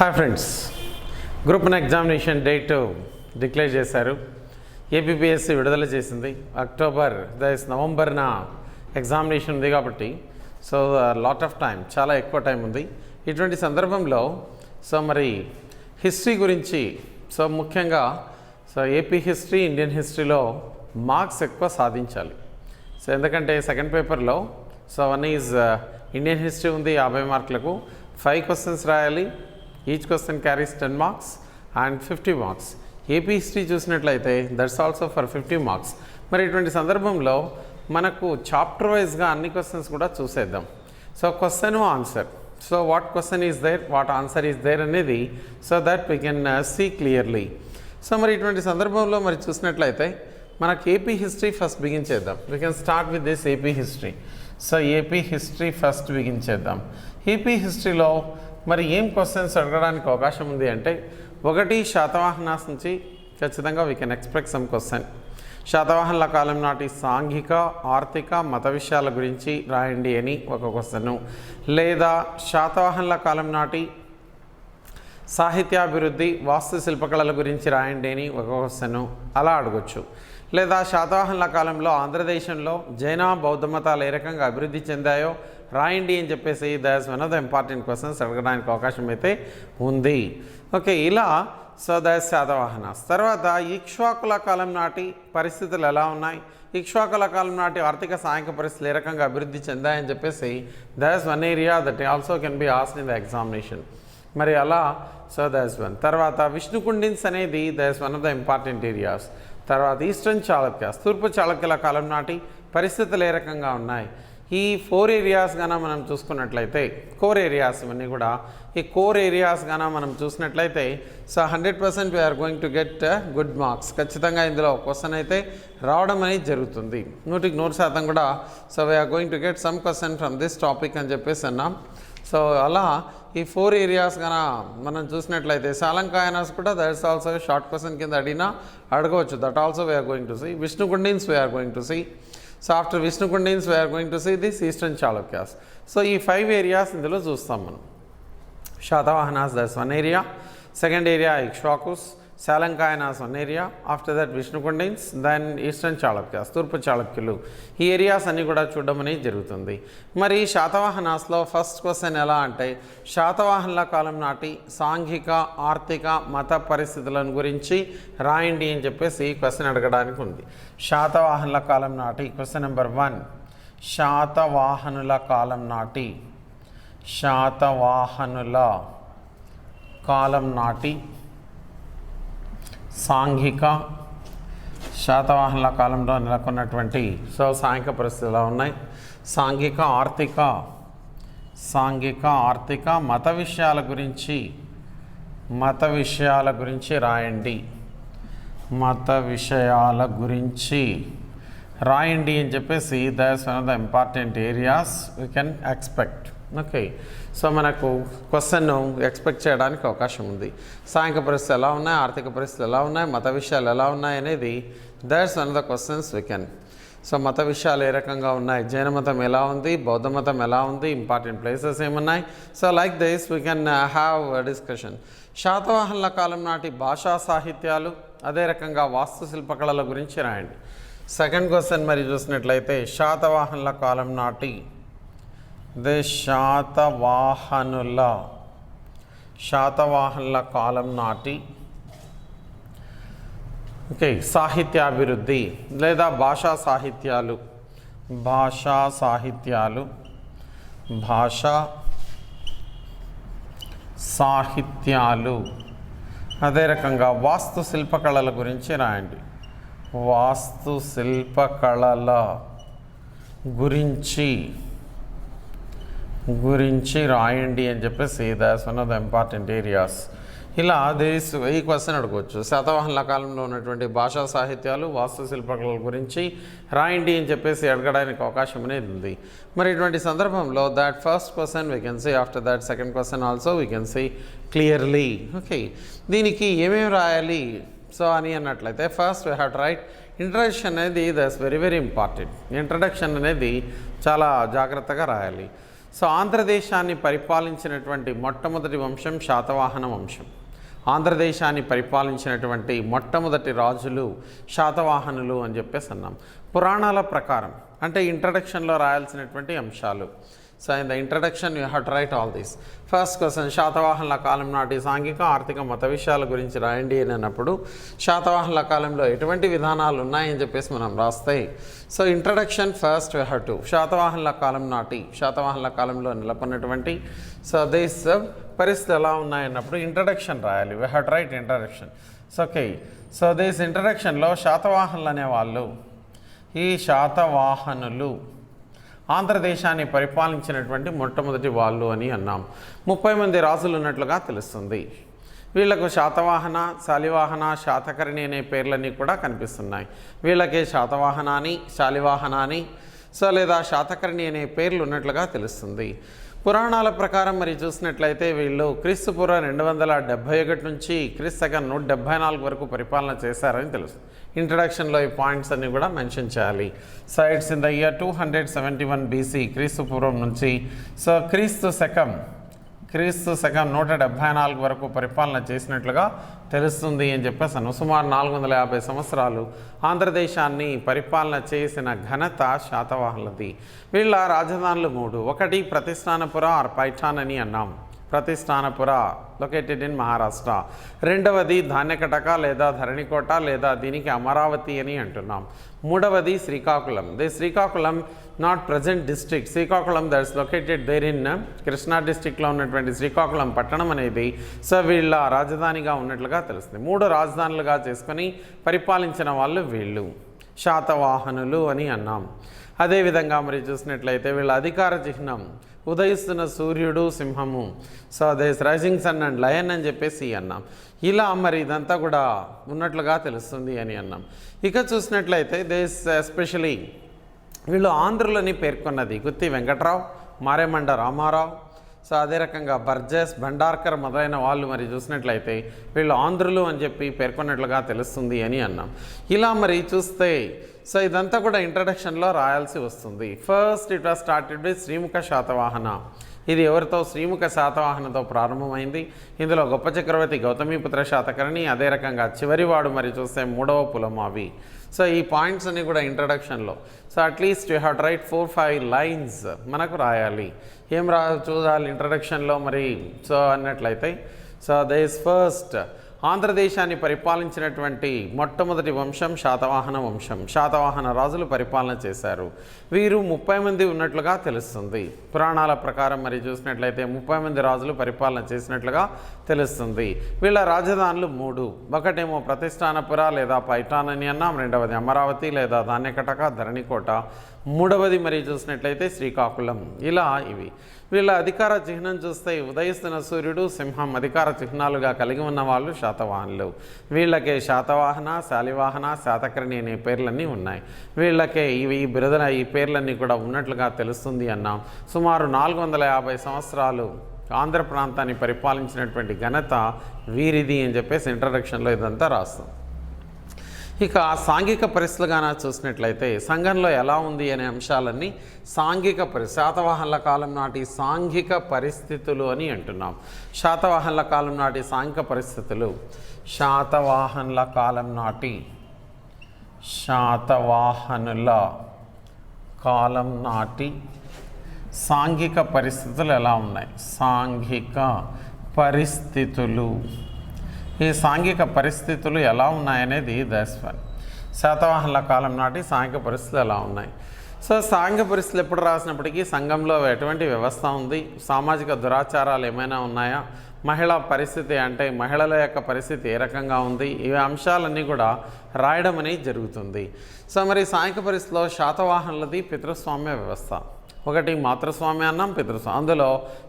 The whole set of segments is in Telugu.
Hi friends, group 1 examination date declare చేశారు. ఏపీపీఎస్సీ విడుదల చేసింది. అక్టోబర్ నవంబర్న ఎగ్జామినేషన్ ఉంది కాబట్టి లాట్ ఆఫ్ టైం, చాలా ఎక్కువ టైం ఉంది. ఇటువంటి సందర్భంలో మరి హిస్టరీ గురించి ముఖ్యంగా ఏపీ హిస్టరీ, ఇండియన్ హిస్టరీలో మార్క్స్ ఎక్కువ సాధించాలి. ఎందుకంటే సెకండ్ పేపర్లో వన్ ఈజ్ ఇండియన్ హిస్టరీ ఉంది 50 మార్కులకు, 5 క్వశ్చన్స్ రాయాలి. Each question carries 10 marks and 50 marks. AP history చూసినట్లయితే దట్స్ ఆల్సో ఫర్ 50 మార్క్స్. మరి ఇటువంటి సందర్భంలో మనకు చాప్టర్ వైజ్గా అన్ని క్వశ్చన్స్ కూడా చూసేద్దాం. Question answer, what question is there, what answer is there అనేది that we can see clearly. మరి ఇటువంటి సందర్భంలో మరి చూసినట్లయితే మనకు ఏపీ హిస్టరీ ఫస్ట్ బిగించేద్దాం. We can start with this AP history. AP history first బిగించేద్దాం. ఏపీ హిస్టరీలో మరి ఏం క్వశ్చన్స్ అడగడానికి అవకాశం ఉంది అంటే, ఒకటి శాతవాహనాస్ నుంచి ఖచ్చితంగా we can expect some question. శాతవాహనుల కాలం నాటి సాంఘిక, ఆర్థిక, మత విషయాల గురించి రాయండి అని ఒక క్వశ్చను, లేదా శాతవాహనుల కాలం నాటి సాహిత్యాభివృద్ధి, వాస్తు శిల్పకళల గురించి రాయండి అని ఒక క్వశ్చను అలా అడగొచ్చు. లేదా శాతవాహనుల కాలంలో ఆంధ్రదేశంలో జైన, బౌద్ధ మతాలు ఏ రకంగా అభివృద్ధి చెందాయో రాయండి అని చెప్పేసి that's one of the important questions అడగడానికి అవకాశం అయితే ఉంది. ఓకే, ఇలా దట్స్ శాతవాహనాస్. తర్వాత ఇక్ష్వాకుల కాలం నాటి పరిస్థితులు ఎలా ఉన్నాయి, ఇక్ష్వాకుల కాలం నాటి ఆర్థిక సాంఘిక పరిస్థితులు ఏ రకంగా అభివృద్ధి చెందాయని చెప్పేసి that's one area that also can be asked in the examination. మరి అలా దట్స్ వన్. తర్వాత విష్ణుకుండిన్స్ అనేది that's one of the important areas. తర్వాత ఈస్టర్న్ చాళుక్యాస్, తూర్పు చాళుక్యుల కాలం నాటి పరిస్థితులు ఏ రకంగా ఉన్నాయి. ఈ 4 ఏరియాస్ గాన మనం చూసుకున్నట్లయితే, కోర్ ఏరియాస్ ఇవన్నీ కూడా, ఈ కోర్ ఏరియాస్ గాన మనం చూసినట్లయితే 100% we are going to get good marks. ఖచ్చితంగా ఇందులో క్వశ్చన్ అయితే రావడం అనేది జరుగుతుంది. 100% కూడా we are going to get some question from this topic అని చెప్పేసి అన్నాం. అలా ఈ 4 ఏరియాస్ కన మనం చూసినట్లయితే సాలంకాయనాస్ కూడా దట్స్ ఆల్సో షార్ట్ క్వశ్చన్ కింద అడగవచ్చు. That also we are going to see. Vishnukundins we are going to see. After Vishnukundins we are going to see this eastern Chalukyas. ఈ 5 ఏరియాస్ ఇందులో చూస్తాం మనం. Satavahanas that's one area. Second area Ikshvakus, Salankayanas one area. After that Vishnukundins, then eastern Chalukyas, తూర్పు చాళుక్యులు. ఈ ఏరియాస్ అన్నీ కూడా చూడడం అనేది జరుగుతుంది. మరి శాతవాహనాస్లో ఫస్ట్ క్వశ్చన్ ఎలా అంటే, శాతవాహనుల కాలం నాటి సాంఘిక, ఆర్థిక, మత పరిస్థితులను గురించి రాయండి అని చెప్పేసి క్వశ్చన్ అడగడానికి ఉంది. శాతవాహనుల కాలం నాటి క్వశ్చన్ నెంబర్ 1, శాతవాహనుల కాలం నాటి, శాతవాహనుల కాలం నాటి సాంఘిక, శాతవాహనుల కాలంలో నెలకొన్నటువంటి సాంఘిక పరిస్థితులు ఎలా ఉన్నాయి, సాంఘిక, ఆర్థిక, మత విషయాల గురించి రాయండి. మత విషయాల గురించి రాయండి అని చెప్పేసి that's one of the important areas we can expect. Okay, మనకు క్వశ్చన్ ఎక్స్పెక్ట్ చేయడానికి అవకాశం ఉంది. సాంఘిక పరిస్థితులు ఎలా ఉన్నాయి, ఆర్థిక పరిస్థితులు ఎలా ఉన్నాయి, మత విషయాలు ఎలా ఉన్నాయి అనేది that's one of the questions we can. మత విషయాలు ఏ రకంగా ఉన్నాయి, జైన మతం ఎలా ఉంది, బౌద్ధ మతం ఎలా ఉంది, ఇంపార్టెంట్ ప్లేసెస్ ఏమున్నాయి. Like this we can have discussion. శాతవాహనుల కాలం నాటి భాషా సాహిత్యాలు, అదే రకంగా వాస్తు శిల్పకళల గురించి రాయండి. సెకండ్ క్వశ్చన్ మరి చూసినట్లయితే, శాతవాహనుల కాలం నాటి శాతవాహనుల కాలం నాటి సాహిత్యాభివృద్ధి లేదా భాషా సాహిత్యాలు, అదే రకంగా వాస్తు శిల్పకళల గురించి రాయండి. వాస్తు శిల్పకళల గురించి రాయండి అని చెప్పేసి that's one of the important areas. ఇలా ఈ క్వశ్చన్ అడగవచ్చు. శాతవాహనుల కాలంలో ఉన్నటువంటి భాషా సాహిత్యాలు, వాస్తు శిల్పకళల గురించి రాయండి అని చెప్పేసి అడగడానికి అవకాశం అనేది ఉంది. మరి ఇటువంటి సందర్భంలో that first question we can see. After that second question also we can see clearly. Okay, దీనికి ఏమేమి రాయాలి అని అన్నట్లయితే, first we have to write introduction అనేది దట్స్ వెరీ ఇంపార్టెంట్. ఇంట్రడక్షన్ అనేది చాలా జాగ్రత్తగా రాయాలి. సో ఆంధ్రదేశాన్ని పరిపాలించినటువంటి మొట్టమొదటి వంశం శాతవాహన వంశం. ఆంధ్రదేశాన్ని పరిపాలించినటువంటి మొట్టమొదటి రాజులు శాతవాహనులు అని చెప్పేసి అన్నాం. పురాణాల ప్రకారం అంటే ఇంట్రడక్షన్లో రాయాల్సినటువంటి అంశాలు. So in the introduction you have to write all these. First question, శాతవాహనుల కాలం నాటి సాంఘిక ఆర్థిక మత విషయాల గురించి రాయండి అని అన్నప్పుడు శాతవాహనుల కాలంలో ఎటువంటి విధానాలు ఉన్నాయని చెప్పేసి మనం రాస్తే, so introduction first you have to శాతవాహనుల కాలం నాటి, శాతవాహనుల కాలంలో నెలకొన్నటువంటి సో దేశ పరిస్థితులు ఎలా ఉన్నాయన్నప్పుడు ఇంట్రడక్షన్ రాయాలి. We have to write introduction. So okay, so this ఇంట్రడక్షన్లో శాతవాహనులు అనేవాళ్ళు, ఈ శాతవాహనులు ఆంధ్రదేశాన్ని పరిపాలించినటువంటి మొట్టమొదటి వాళ్ళు అని అన్నాం. 30 మంది రాజులు ఉన్నట్లుగా తెలుస్తుంది. వీళ్లకు శాతవాహన, శాలివాహన, శాతకర్ణి అనే పేర్లన్నీ కూడా కనిపిస్తున్నాయి. వీళ్ళకే శాతవాహనాని, శాలివాహనాని సో లేదా శాతకర్ణి అనే పేర్లు ఉన్నట్లుగా తెలుస్తుంది. పురాణాల ప్రకారం మరి చూసినట్లయితే వీళ్ళు క్రీస్తుపూర్వం 271 నుంచి క్రీస్తుశకం 174 వరకు పరిపాలన చేశారని తెలుసు. ఇంట్రడక్షన్లో ఈ పాయింట్స్ అన్ని కూడా మెన్షన్ చేయాలి. So it's in the year 271 BC, క్రీస్తుపూర్వం నుంచి సో క్రీస్తుశకం 174 వరకు పరిపాలన చేసినట్లుగా తెలుస్తుంది అని చెప్పేసాను. సుమారు 450 సంవత్సరాలు ఆంధ్రదేశాన్ని పరిపాలన చేసిన ఘనత శాతవాహనులది. వీళ్ళ రాజధానులు 3. ఒకటి ప్రతిష్టానపుర ఆర్ పైఠాన్ అని అన్నాం, ప్రతిష్టానపుర లొకేటెడ్ ఇన్ మహారాష్ట్ర. రెండవది ధాన్యకటక లేదా ధరణికోట లేదా దీనికి అమరావతి అని అంటున్నాం. మూడవది Srikakulam. Srikakulam not present district, Srikakulam that's located there in Krishna డిస్ట్రిక్ట్లో ఉన్నటువంటి శ్రీకాకుళం పట్టణం అనేది సో వీళ్ళ రాజధానిగా ఉన్నట్లుగా తెలుస్తుంది. 3 రాజధానులుగా చేసుకొని పరిపాలించిన వాళ్ళు వీళ్ళు శాతవాహనులు అని అన్నాం. అదేవిధంగా మరి చూసినట్లయితే వీళ్ళ అధికార చిహ్నం ఉదయిస్తున్న సూర్యుడు, సింహము, so does rising sun and lion అని చెప్పేసి అన్నాం. ఇలా మరి ఇదంతా కూడా ఉన్నట్లుగా తెలుస్తుంది అని అన్నాం. ఇక చూసినట్లయితే దేస్ ఎస్పెషలీ వీళ్ళు ఆంధ్రులని పేర్కొన్నది గుత్తి వెంకట్రావు, మారేమండ రామారావు, సో అదే రకంగా బర్జెస్, భండార్కర్ మొదలైన వాళ్ళు మరి చూసినట్లయితే వీళ్ళు ఆంధ్రులు అని చెప్పి పేర్కొన్నట్లుగా తెలుస్తుంది అని అన్నాం. ఇలా మరి చూస్తే సో ఇదంతా కూడా ఇంట్రడక్షన్లో రాయాల్సి వస్తుంది. First it was started with Srimukha Satavahana. ఇది ఎవరితో? శ్రీముఖ శాతవాహనతో ప్రారంభమైంది. ఇందులో గొప్ప చక్రవర్తి గౌతమీపుత్ర శాతకర్ణి, అదే రకంగా చివరివాడు మరి చూస్తే 3వ పులమావి. సో ఈ పాయింట్స్ అన్ని కూడా ఇంట్రడక్షన్లో so at least you have to write 4-5 lines మనకు రాయాలి. ఏం చూడాలి ఇంట్రడక్షన్లో మరి సో అన్నట్లయితే సో దిస్ ఫస్ట్ ఆంధ్రదేశాన్ని పరిపాలించినటువంటి మొట్టమొదటి వంశం శాతవాహన వంశం. శాతవాహన రాజులు పరిపాలన చేశారు. వీరు 30 మంది ఉన్నట్లుగా తెలుస్తుంది. పురాణాల ప్రకారం మరి చూసినట్లయితే 30 మంది రాజులు పరిపాలన చేసినట్లుగా తెలుస్తుంది. వీళ్ళ రాజధానులు 3. ఒకటేమో ప్రతిష్టానపుర లేదా పైఠాన్ అని అన్నాం, రెండవది అమరావతి లేదా ధాన్యకటక, ధరణికోట, మూడవది మరి చూసినట్లయితే శ్రీకాకుళం. ఇలా ఇవి వీళ్ళ అధికార చిహ్నం చూస్తే ఉదయిస్తున్న సూర్యుడు, సింహం అధికార చిహ్నాలుగా కలిగి ఉన్న వాళ్ళు శాతవాహనులు. వీళ్ళకే శాతవాహన, శాలివాహన, శాతకర్ణి అనే పేర్లన్నీ ఉన్నాయి. వీళ్ళకే ఈ పేర్లన్నీ కూడా ఉన్నట్లుగా తెలుస్తుంది అన్నాం. సుమారు 450 సంవత్సరాలు ఆంధ్ర ప్రాంతాన్ని పరిపాలించినటువంటి ఘనత వీరిది అని చెప్పేసి ఇంట్రడక్షన్లో ఇదంతా రాస్తాం. ఇక సాంఘిక పరిస్థితులుగా చూసినట్లయితే సంఘంలో ఎలా ఉంది అనే అంశాలన్నీ సాంఘిక శాతవాహనుల కాలం నాటి సాంఘిక పరిస్థితులు అని అంటున్నాం. శాతవాహనుల కాలం నాటి సాంఘిక పరిస్థితులు, శాతవాహనుల కాలం నాటి సాంఘిక పరిస్థితులు ఎలా ఉన్నాయి? సాంఘిక పరిస్థితులు, ఈ సాంఘిక పరిస్థితులు ఎలా ఉన్నాయనేది దట్స్ వన్. శాతవాహనుల కాలం నాటి సాంఘిక పరిస్థితులు ఎలా ఉన్నాయి? సో సాంఘిక పరిస్థితులు ఎప్పుడు రాసినప్పటికీ సంఘంలో ఎటువంటి వ్యవస్థ ఉంది, సామాజిక దురాచారాలు ఏమైనా ఉన్నాయా, మహిళా పరిస్థితి అంటే మహిళల యొక్క పరిస్థితి ఏ రకంగా ఉంది, ఈ అంశాలన్నీ కూడా రాయడం అనేది జరుగుతుంది. సో మరి సాంఘిక పరిస్థితిలో శాతవాహనులది పితృస్వామ్య వ్యవస్థ. ఒకటి మాతృస్వామ్య అన్నాం, పితృస్వామ్యం. అందులో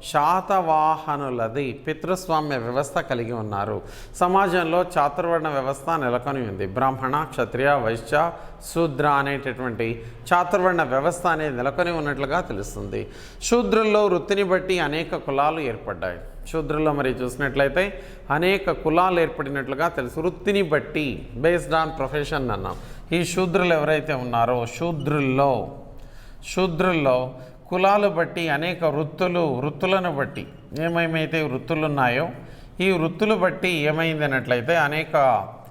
శాతవాహనులది పితృస్వామ్య వ్యవస్థ కలిగి ఉన్నారు. సమాజంలో చాతుర్వర్ణ వ్యవస్థ నెలకొని ఉంది. బ్రాహ్మణ, క్షత్రియ, వైశ్య, శూద్ర అనేటటువంటి చాతుర్వర్ణ వ్యవస్థ అనేది నెలకొని ఉన్నట్లుగా తెలుస్తుంది. శూద్రుల్లో వృత్తిని బట్టి అనేక కులాలు ఏర్పడ్డాయి. శూద్రుల్లో మరి చూసినట్లయితే అనేక కులాలు ఏర్పడినట్లుగా తెలుసు. వృత్తిని బట్టి బేస్డ్ ఆన్ ప్రొఫెషన్ అన్నాం. ఈ శూద్రులు ఎవరైతే ఉన్నారో శూద్రుల్లో కులాలు బట్టి అనేక వృత్తులను బట్టి ఏమేమైతే వృత్తులు ఉన్నాయో ఈ వృత్తులు బట్టి ఏమైంది అన్నట్లయితే అనేక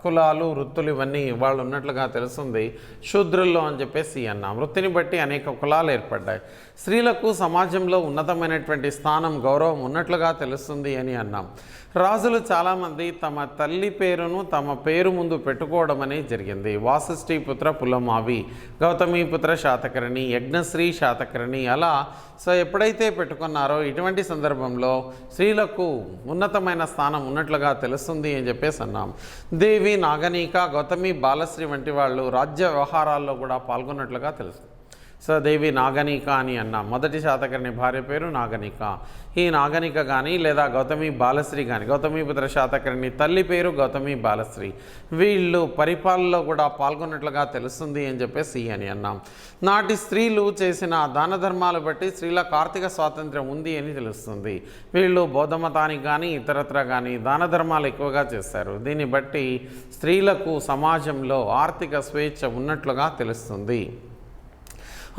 కులాలు వృత్తులు ఇవన్నీ వాళ్ళు ఉన్నట్లుగా తెలుస్తుంది శూద్రుల్లో అని చెప్పేసి అన్నాం. వృత్తిని బట్టి అనేక కులాలు ఏర్పడ్డాయి. స్త్రీలకు సమాజంలో ఉన్నతమైనటువంటి స్థానం గౌరవం ఉన్నట్లుగా తెలుస్తుంది అని అన్నాం. రాజులు చాలామంది తమ తల్లి పేరును తమ పేరు ముందు పెట్టుకోవడం అనేది జరిగింది. వాసిష్ఠి పుత్ర పులమావి, గౌతమి పుత్ర శాతకర్ణి, యజ్ఞశ్రీ శాతకర్ణి అలా ఎప్పుడైతే పెట్టుకున్నారో ఇటువంటి సందర్భంలో స్త్రీలకు ఉన్నతమైన స్థానం ఉన్నట్లుగా తెలుస్తుంది అని చెప్పేసి అన్నాం. దేవి నాగనీక, గౌతమి బాలశ్రీ వంటి వాళ్ళు రాజ్య వ్యవహారాల్లో కూడా పాల్గొన్నట్లుగా తెలుసు. దేవి నాగనీక అని అన్నాం. మొదటి శాతకర్ణి భార్య పేరు నాగనిక. ఈ నాగనిక కానీ లేదా గౌతమి బాలశ్రీ కానీ, గౌతమిపుత్ర శాతకర్ణి తల్లి పేరు గౌతమి బాలశ్రీ, వీళ్ళు పరిపాలనలో కూడా పాల్గొన్నట్లుగా తెలుస్తుంది అని చెప్పేసి అని అన్నాం. నాటి స్త్రీలు చేసిన దాన ధర్మాలు బట్టి స్త్రీలకు ఆర్థిక స్వాతంత్ర్యం ఉంది అని తెలుస్తుంది. వీళ్ళు బౌద్ధ మతానికి కానీ ఇతరత్ర కానీ దాన ధర్మాలు ఎక్కువగా చేస్తారు. దీన్ని బట్టి స్త్రీలకు సమాజంలో ఆర్థిక స్వేచ్ఛ ఉన్నట్లుగా తెలుస్తుంది.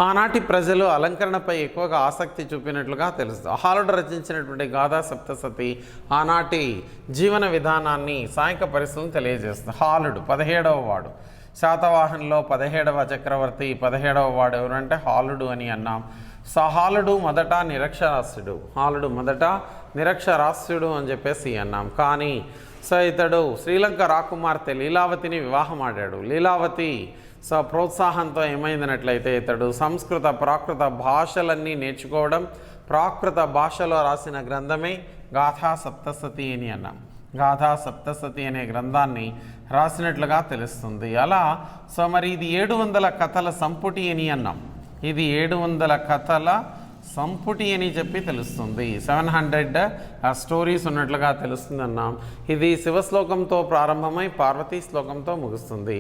ఆనాటి ప్రజలు అలంకరణపై ఎక్కువగా ఆసక్తి చూపినట్లుగా తెలుస్తుంది. హాలుడు రచించినటువంటి గాథా సప్తసతి ఆనాటి జీవన విధానాన్ని సాంఘిక పరిస్థితులను తెలియజేస్తుంది. హాలుడు 17వ వాడు, శాతవాహనంలో 17వ చక్రవర్తి, 17వ వాడు ఎవరంటే హాలుడు అని అన్నాం. హాలుడు మొదట నిరక్షరాస్యుడు అని చెప్పేసి అన్నాం. కానీ ఇతడు శ్రీలంక రాకుమార్తె లీలావతిని వివాహం ఆడాడు. లీలావతి ప్రోత్సాహంతో ఏమైందన్నట్లయితే ఇతడు సంస్కృత ప్రాకృత భాషలన్నీ నేర్చుకోవడం, ప్రాకృత భాషలో రాసిన గ్రంథమే గాథా సప్తసతి అని అన్నాం. గాథా సప్తసతి అనే గ్రంథాన్ని రాసినట్లుగా తెలుస్తుంది. అలా మరి ఇది 700 కథల సంపుటి అని అన్నాం. ఇది 700 కథల సంపుటి అని చెప్పి తెలుస్తుంది. 700 స్టోరీస్ ఉన్నట్లుగా తెలుస్తుంది అన్నాం. ఇది శివశ్లోకంతో ప్రారంభమై పార్వతీ శ్లోకంతో ముగుస్తుంది.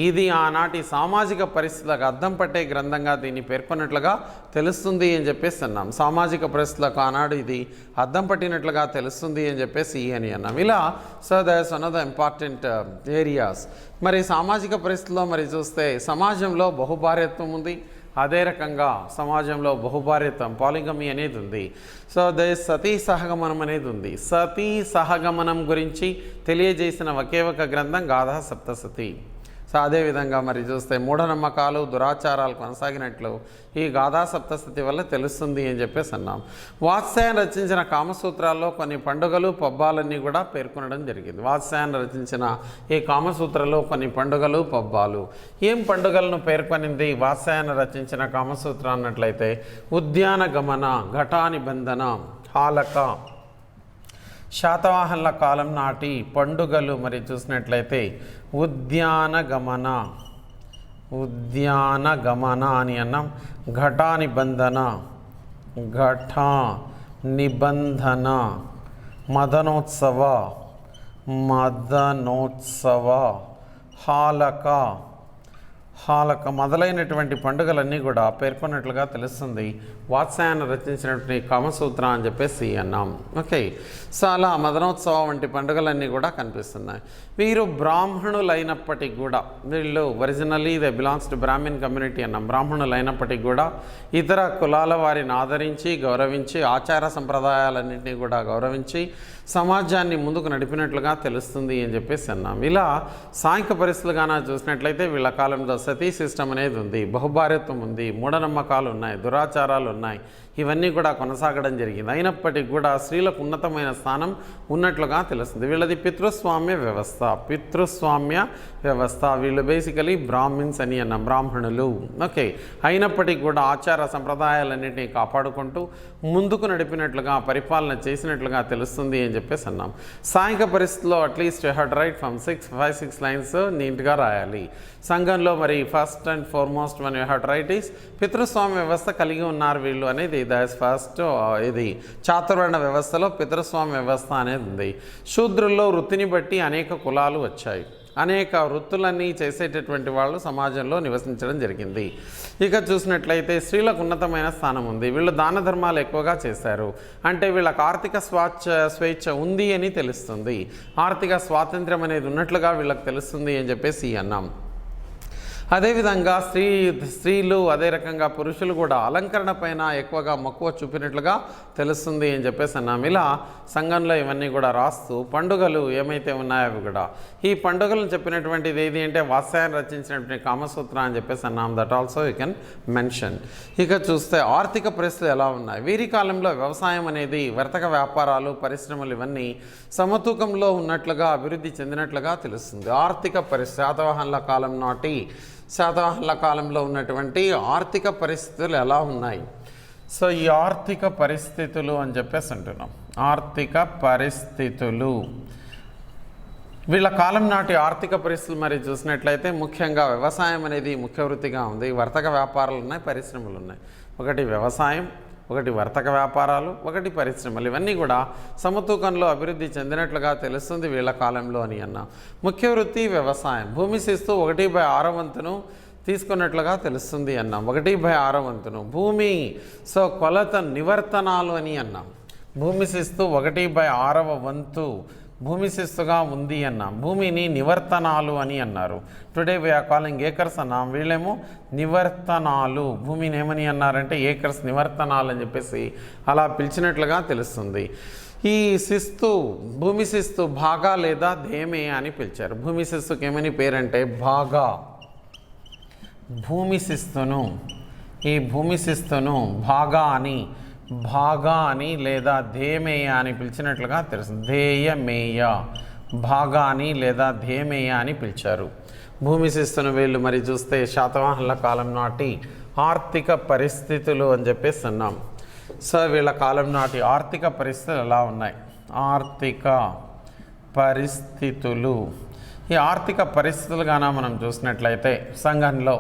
ఇది ఆనాటి సామాజిక పరిస్థితులకు అద్దం పట్టే గ్రంథంగా దీన్ని పేర్కొన్నట్లుగా తెలుస్తుంది అని చెప్పేసి అన్నాం. సామాజిక పరిస్థితులకు ఆనాడు ఇది అద్దం పట్టినట్లుగా తెలుస్తుంది అని చెప్పేసి అని అన్నాం. ఇలా that's one of the important areas. మరి సామాజిక పరిస్థితుల్లో మరి చూస్తే సమాజంలో బహుభార్యత్వం ఉంది. అదే రకంగా సమాజంలో బహుభార్యత్వం పాలిగమి అనేది ఉంది. సతీ సహగమనం అనేది ఉంది. సతీ సహగమనం గురించి తెలియజేసిన ఒకే ఒక గ్రంథం గాథా సప్తసతి. అదేవిధంగా మరి చూస్తే మూఢనమ్మకాలు దురాచారాలు కొనసాగినట్లు ఈ గాథా సప్తసతి వల్ల తెలుస్తుంది అని చెప్పేసి అన్నాం. వాత్స్యాయన రచించిన కామసూత్రాల్లో కొన్ని పండుగలు పబ్బాలన్నీ కూడా పేర్కొనడం జరిగింది. వాత్స్యాయన రచించిన ఈ కామసూత్రాల్లో కొన్ని పండుగలు పబ్బాలు. ఏం పండుగలను పేర్కొనింది వాత్స్యాయన రచించిన కామసూత్ర అన్నట్లయితే ఉద్యాన గమన, ఘటానిబంధన, హాలక, శాతవాహనుల కాలం నాటి పండుగలు మరి చూసినట్లయితే ఉద్యాన గమన అని అన్నాం. ఘటా నిబంధన, మదనోత్సవ హాలక మొదలైనటువంటి పండుగలన్నీ కూడా పేర్కొన్నట్లుగా తెలుస్తుంది వాత్స్యాయన రచించినటువంటి కామసూత్ర అని చెప్పేసి అన్నాం. ఓకే, అలా మదనోత్సవం వంటి పండుగలన్నీ కూడా కనిపిస్తున్నాయి. వీరు బ్రాహ్మణులైనప్పటికి కూడా, వీళ్ళు originally they belongs to brahmin community అన్నాం. బ్రాహ్మణులైనప్పటికీ కూడా ఇతర కులాల వారిని ఆదరించి గౌరవించి ఆచార సంప్రదాయాలన్నింటినీ కూడా గౌరవించి సమాజాన్ని ముందుకు నడిపినట్లుగా తెలుస్తుంది అని చెప్పేసి అన్నాం. ఇలా సాంఘిక పరిస్థితులుగాన చూసినట్లయితే వీళ్ళ కాలంలో సతీ సిస్టమ్ అనేది ఉంది, బహుభార్యత్వం ఉంది, మూఢనమ్మకాలు ఉన్నాయి, దురాచారాలు ఉన్నాయి. ఇవన్నీ కూడా కొనసాగడం జరిగింది. అయినప్పటికీ కూడా స్త్రీలకు ఉన్నతమైన స్థానం ఉన్నట్లుగా తెలుస్తుంది. వీళ్ళది పితృస్వామ్య వ్యవస్థ. వీళ్ళు బేసికలీ బ్రాహ్మిన్స్ అని అన్నాం, బ్రాహ్మణులు. ఓకే, అయినప్పటికీ కూడా ఆచార సంప్రదాయాలన్నింటినీ కాపాడుకుంటూ ముందుకు నడిపినట్లుగా పరిపాలన చేసినట్లుగా తెలుస్తుంది అని చెప్పేసి అన్నాం. సాంఘిక పరిస్థితుల్లో at least you have to write from 5-6 lines నీట్గా రాయాలి. సంఘంలో మరి first and foremost one you have to write is పితృస్వామ్య వ్యవస్థ కలిగి ఉన్నారు వీళ్ళు అనేది దట్ ఫస్ట్. ఇది చాతుర్వర్ణ వ్యవస్థలో పితృస్వామ్య వ్యవస్థ అనేది ఉంది. శూద్రుల్లో వృత్తిని బట్టి అనేక కులాలు వచ్చాయి. అనేక వృత్తులన్నీ చేసేటటువంటి వాళ్ళు సమాజంలో నివసించడం జరిగింది. ఇక చూసినట్లయితే స్త్రీలకు ఉన్నతమైన స్థానం ఉంది. వీళ్ళు దాన ధర్మాలు ఎక్కువగా చేశారు. అంటే వీళ్ళకి ఆర్థిక స్వేచ్ఛ ఉంది అని తెలుస్తుంది. ఆర్థిక స్వాతంత్ర్యం అనేది ఉన్నట్లుగా వీళ్ళకి తెలుస్తుంది అని చెప్పేసి అన్నాం. అదేవిధంగా స్త్రీలు అదే రకంగా పురుషులు కూడా అలంకరణ పైన ఎక్కువగా మక్కువ చూపినట్లుగా తెలుస్తుంది అని చెప్పేసి అన్నాం. ఇలా సంఘంలో ఇవన్నీ కూడా రాస్తూ పండుగలు ఏమైతే ఉన్నాయో అవి కూడా ఈ పండుగలను చెప్పినటువంటిది ఏది అంటే వాత్స్యాయన రచించినటువంటి కామసూత్ర అని చెప్పేసి అన్నాం. That also you can mention. ఇక చూస్తే ఆర్థిక పరిస్థితులు ఎలా ఉన్నాయి. వీరి కాలంలో వ్యవసాయం అనేది వర్తక వ్యాపారాలు పరిశ్రమలు ఇవన్నీ సమతూకంలో ఉన్నట్లుగా అభివృద్ధి చెందినట్లుగా తెలుస్తుంది. ఆర్థిక పరిస్థితి శాతవాహనుల కాలంలో ఉన్నటువంటి ఆర్థిక పరిస్థితులు ఎలా ఉన్నాయి. సో ఈ ఆర్థిక పరిస్థితులు అని చెప్పేసి అంటున్నాం. ఆర్థిక పరిస్థితులు వీళ్ళ కాలం నాటి ఆర్థిక పరిస్థితులు మరి చూసినట్లయితే ముఖ్యంగా వ్యవసాయం అనేది ముఖ్య వృత్తిగా ఉంది. వర్తక వ్యాపారాలు ఉన్నాయి, పరిశ్రమలు ఉన్నాయి. ఒకటి వ్యవసాయం, ఒకటి వర్తక వ్యాపారాలు, ఒకటి పరిశ్రమలు. ఇవన్నీ కూడా సమతూకంలో అభివృద్ధి చెందినట్లుగా తెలుస్తుంది వీళ్ళ కాలంలో అని అన్నా. ముఖ్య వృత్తి వ్యవసాయం. భూమి శిస్తు 1/6 వంతును తీసుకున్నట్లుగా తెలుస్తుంది అన్నాం. 1/6 వంతును భూమి సో కొలత నివర్తనాలు అని అన్నాం. భూమి శిస్తు 1/6 వంతు భూమి శిస్తుగా ఉంది అన్నాం. భూమిని నివర్తనాలు అని అన్నారు. టుడే వీఆర్ కాలింగ్ ఏకర్స్ అన్నాం. వీళ్ళేమో నివర్తనాలు, భూమిని ఏమని అన్నారంటే ఏకర్స్, నివర్తనాలు అని చెప్పేసి అలా పిలిచినట్లుగా తెలుస్తుంది. ఈ శిస్తు భూమి శిస్తు భాగా లేదా ధేమే అని పిలిచారు. భూమి శిస్తుకి ఏమని పేరంటే భాగా. భూమి శిస్తును ఈ భూమి శిస్తును భాగా అని లేదా ధేమేయ అని పిలిచినట్లుగా తెలుస్తుంది. ధేయమేయ, భాగా అని లేదా ధేమేయ అని పిలిచారు. భూమి శిస్తును వీళ్ళు మరి చూస్తే శాతవాహనుల కాలం నాటి ఆర్థిక పరిస్థితులు అని చెప్పేసి అన్నాం. సో వీళ్ళ కాలం నాటి ఆర్థిక పరిస్థితులు ఎలా ఉన్నాయి. ఆర్థిక పరిస్థితులు, ఈ ఆర్థిక పరిస్థితులుగాన మనం చూసినట్లయితే సంఘంలో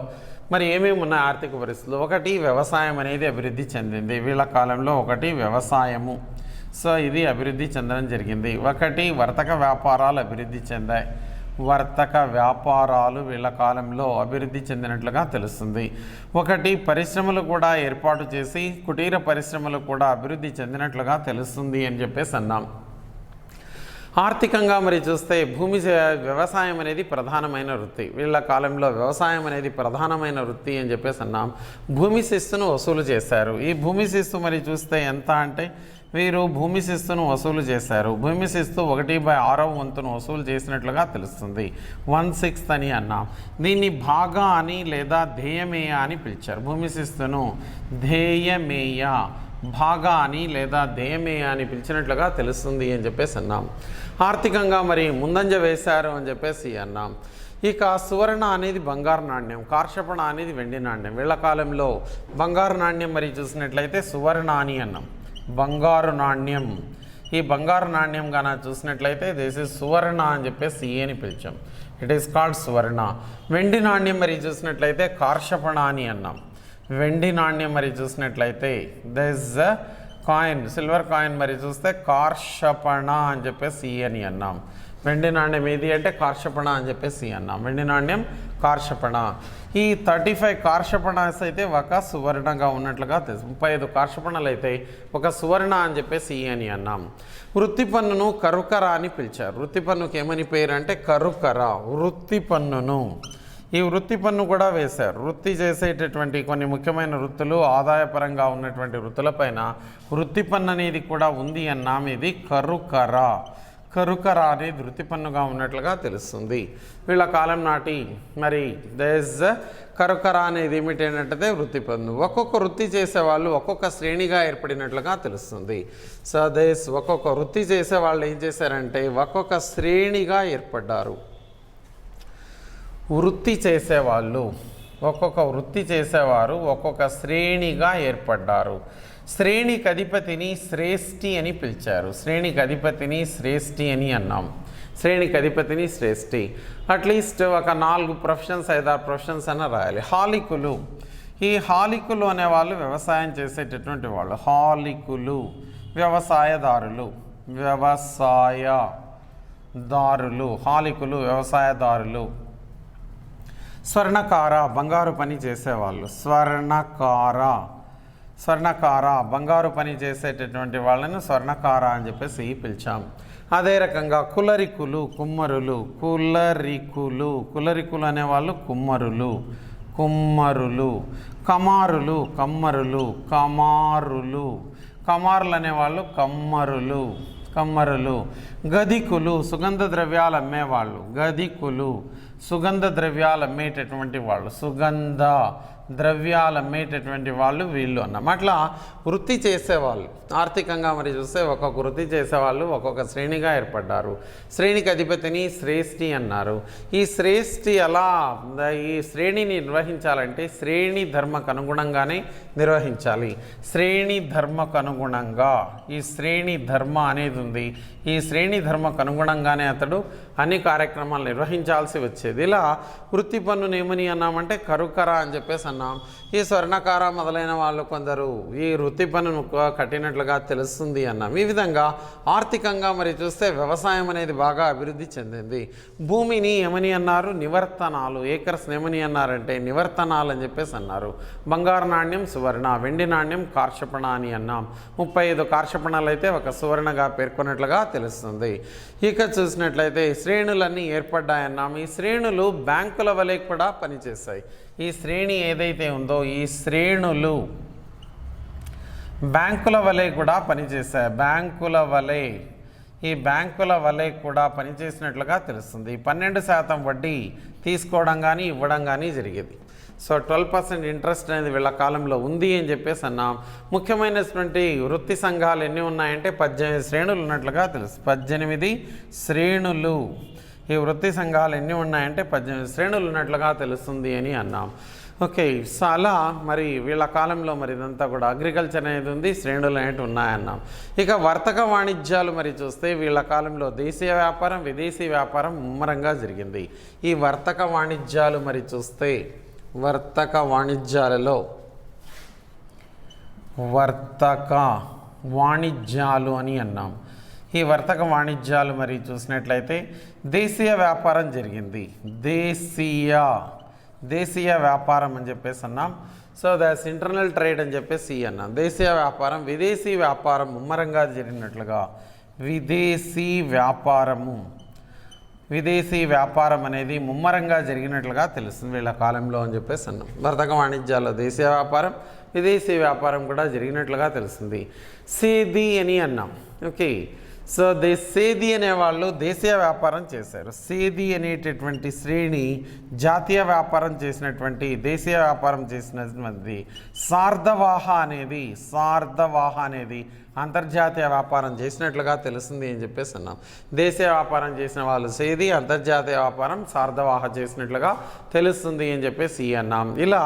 మరి ఏమేమి ఉన్నాయి ఆర్థిక పరిస్థితులు. ఒకటి వ్యవసాయం అనేది అభివృద్ధి చెందింది వీళ్ళ కాలంలో. ఒకటి వ్యవసాయము, సో ఇది అభివృద్ధి చెందడం జరిగింది. ఒకటి వర్తక వ్యాపారాలు అభివృద్ధి చెందాయి. వర్తక వ్యాపారాలు వీళ్ళ కాలంలో అభివృద్ధి చెందినట్లుగా తెలుస్తుంది. ఒకటి పరిశ్రమలు కూడా ఏర్పాటు చేసి కుటీర పరిశ్రమలు కూడా అభివృద్ధి చెందినట్లుగా తెలుస్తుంది అని చెప్పేసి అన్నాం. ఆర్థికంగా మరి చూస్తే వ్యవసాయం అనేది ప్రధానమైన వృత్తి. వీళ్ళ కాలంలో వ్యవసాయం అనేది ప్రధానమైన వృత్తి అని చెప్పేసి అన్నాం. భూమి శిస్తును వసూలు చేశారు. ఈ భూమి శిస్తు మరి చూస్తే ఎంత అంటే వీరు భూమి శిస్తును వసూలు చేశారు. భూమి శిస్తు 1/6 వంతును వసూలు చేసినట్లుగా తెలుస్తుంది. 1/6 అని అన్నాం. దీన్ని భాగా అని లేదా ధేయమేయ అని పిలిచారు. భూమి శిస్తును ధేయమేయ, భాగా అని లేదా ధేయమేయ అని పిలిచినట్లుగా తెలుస్తుంది అని చెప్పేసి అన్నాం. ఆర్థికంగా మరి ముందంజ వేశారు అని చెప్పేసి అన్నాం. ఇక సువర్ణ అనేది బంగారు నాణ్యం, కార్షపణ అనేది వెండి నాణ్యం. వీళ్ళ కాలంలో బంగారు నాణ్యం మరి చూసినట్లయితే సువర్ణ అని అన్నాం. బంగారు నాణ్యం, ఈ బంగారు నాణ్యం గాన చూసినట్లయితే దిస్ ఇస్ సువర్ణ అని చెప్పేసి అని పిలిచాం. ఇట్ ఈస్ కాల్డ్ సువర్ణ. వెండి నాణ్యం మరి చూసినట్లయితే కార్షపణ అని అన్నాం. వెండి నాణ్యం మరి చూసినట్లయితే దిస్ కాయిన్, సిల్వర్ కాయిన్ మరి చూస్తే కార్షపణ అని చెప్పేసి అని అన్నాం. వెండి నాణ్యం ఏది అంటే కార్షపణ అని చెప్పేసి అన్నాం. వెండి నాణ్యం కార్షపణ. ఈ 35 కార్షపణస్ అయితే ఒక సువర్ణగా ఉన్నట్లుగా తెలుసు. 35 కార్షపణలు అయితే ఒక సువర్ణ అని చెప్పేసి అని అన్నాం. వృత్తి పన్నును కరుకర అని పిలిచారు. వృత్తి పన్నుకి ఏమని పేరు అంటే కరుకర. వృత్తి పన్నును, ఈ వృత్తి పన్ను కూడా వేశారు. వృత్తి చేసేటటువంటి కొన్ని ముఖ్యమైన వృత్తులు, ఆదాయపరంగా ఉన్నటువంటి వృత్తులపైన వృత్తి పన్ను అనేది కూడా ఉంది అన్నాం. ఇది కరుకర. కరుకర అనేది వృత్తి పన్నుగా ఉన్నట్లుగా తెలుస్తుంది. వీళ్ళ కాలం నాటి మరి దేస్ కరుకర అనేది ఏమిటంటే వృత్తి పన్ను. ఒక్కొక్క వృత్తి చేసేవాళ్ళు ఒక్కొక్క శ్రేణిగా ఏర్పడినట్లుగా తెలుస్తుంది. సో దేస్ ఒక్కొక్క వృత్తి చేసేవాళ్ళు ఏం చేశారంటే ఒక్కొక్క శ్రేణిగా ఏర్పడ్డారు. వృత్తి చేసేవాళ్ళు ఒక్కొక్క వృత్తి చేసేవారు ఒక్కొక్క శ్రేణిగా ఏర్పడ్డారు. శ్రేణికి అధిపతిని శ్రేష్ఠి అని పిలిచారు. శ్రేణికి అధిపతిని శ్రేష్ఠి అని అన్నాం. శ్రేణికి అధిపతిని శ్రేష్ఠి. అట్లీస్ట్ ఒక 4 ప్రొఫెషన్స్ 5-6 ప్రొఫెషన్స్ అన్న రాయాలి. హాలికులు, ఈ హాలికులు అనేవాళ్ళు వ్యవసాయం చేసేటటువంటి వాళ్ళు. హాలికులు వ్యవసాయదారులు. హాలికులు వ్యవసాయదారులు. స్వర్ణకార బంగారు పని చేసేవాళ్ళు. స్వర్ణకార బంగారు పని చేసేటటువంటి వాళ్ళని స్వర్ణకార అని చెప్పేసి పిలిచాం. అదే రకంగా కులరికులు కుమ్మరులు, కులరికులు అనేవాళ్ళు కుమ్మరులు, కమారులు కమారులు అనేవాళ్ళు కమ్మరులు, గదికులు సుగంధ ద్రవ్యాలు అమ్మేవాళ్ళు, సుగంధ ద్రవ్యాలు అమ్మేటటువంటి వాళ్ళు, ద్రవ్యాలు వాళ్ళు వీళ్ళు అన్నమాట. అట్లా వృత్తి చేసేవాళ్ళు ఆర్థికంగా మరి చూస్తే ఒక్కొక్క వృత్తి చేసేవాళ్ళు ఒక్కొక్క శ్రేణిగా ఏర్పడ్డారు. శ్రేణికి అధిపతిని శ్రేష్ఠి అన్నారు. ఈ శ్రేష్ఠి అలా ఈ శ్రేణిని నిర్వహించాలంటే శ్రేణి ధర్మకు అనుగుణంగానే నిర్వహించాలి. శ్రేణి ధర్మకు అనుగుణంగా ఈ శ్రేణి ధర్మ అనేది ఉంది. ఈ శ్రేణి ధర్మకు అనుగుణంగానే అతడు అన్ని కార్యక్రమాలు నిర్వహించాల్సి వచ్చేది. ఇలా వృత్తి పన్నును ఏమని అన్నామంటే కరుకర అని చెప్పేసి అన్నాం. ఈ స్వర్ణకార మొదలైన వాళ్ళు కొందరు ఈ వృత్తి పన్నును కట్టినట్లుగా తెలుస్తుంది అన్నాం. ఈ విధంగా ఆర్థికంగా మరి చూస్తే వ్యవసాయం అనేది బాగా అభివృద్ధి చెందింది. భూమిని ఏమని అన్నారు? నివర్తనాలు. ఏకర్స్ ఏమని అన్నారంటే నివర్తనాలు అని చెప్పేసి అన్నారు. బంగారు నాణ్యం సువర్ణ, వెండి నాణ్యం కార్షపణ అని అన్నాం. 35 కార్షపణాలు అయితే ఒక సువర్ణగా పేర్కొన్నట్లుగా తెలుస్తుంది. ఇక చూసినట్లయితే శ్రేణులన్నీ ఏర్పడ్డాయన్నాం. ఈ శ్రేణులు బ్యాంకుల వలె కూడా పనిచేస్తాయి. ఈ శ్రేణి ఏదైతే ఉందో ఈ శ్రేణులు బ్యాంకుల వలె కూడా పనిచేస్తాయి. బ్యాంకుల వలె కూడా పనిచేసినట్లుగా తెలుస్తుంది. 12% వడ్డీ తీసుకోవడం కానీ ఇవ్వడం కానీ జరిగేది. సో 12% ఇంట్రెస్ట్ అనేది వీళ్ళ కాలంలో ఉంది అని చెప్పేసి అన్నాం. ముఖ్యమైనటువంటి వృత్తి సంఘాలు ఎన్ని ఉన్నాయంటే 18 శ్రేణులు ఉన్నట్లుగా తెలుసు. 18 శ్రేణులు. ఈ వృత్తి సంఘాలు ఎన్ని ఉన్నాయంటే 18 శ్రేణులు ఉన్నట్లుగా తెలుస్తుంది అని అన్నాం. ఓకే, సో అలా మరి వీళ్ళ కాలంలో మరి ఇదంతా కూడా అగ్రికల్చర్ అనేది ఉంది, శ్రేణులు అనేవి ఉన్నాయన్నాం. ఇక వర్తక వాణిజ్యాలు మరి చూస్తే వీళ్ళ కాలంలో దేశీయ వ్యాపారం విదేశీ వ్యాపారం ముమ్మరంగా జరిగింది. ఈ వర్తక వాణిజ్యాలు మరి చూస్తే వర్తక వాణిజ్యాలలో వర్తక వాణిజ్యాలు అని అన్నాం. ఈ వర్తక వాణిజ్యాలు మరి చూసినట్లయితే దేశీయ వ్యాపారం జరిగింది. దేశీయ వ్యాపారం అని చెప్పేసి అన్నాం. సో దాట్స్ ఇంటర్నల్ ట్రేడ్ అని చెప్పేసి అన్నాం. దేశీయ వ్యాపారం విదేశీ వ్యాపారం ముమ్మరంగా జరిగినట్లుగా విదేశీ వ్యాపారం అనేది ముమ్మరంగా జరిగినట్లుగా తెలుస్తుంది వీళ్ళ కాలంలో అని చెప్పేసి అన్నాం. వర్తక వాణిజ్యాల్లో దేశీయ వ్యాపారం విదేశీ వ్యాపారం కూడా జరిగినట్లుగా తెలుస్తుంది. సేది అని అన్నాం. ఓకే, సో సేది అనేవాళ్ళు దేశీయ వ్యాపారం చేశారు. సేది అనేటటువంటి శ్రేణి జాతీయ వ్యాపారం చేసినటువంటి దేశీయ వ్యాపారం చేసినటువంటి సార్ధవాహ అనేది అంతర్జాతీయ వ్యాపారం చేసినట్లుగా తెలుస్తుంది అని చెప్పేసి అన్నాం. దేశీయ వ్యాపారం చేసిన వాళ్ళు సేది, అంతర్జాతీయ వ్యాపారం సార్ధవాహ చేసినట్లుగా తెలుస్తుంది అని చెప్పేసి అన్నాం. ఇలా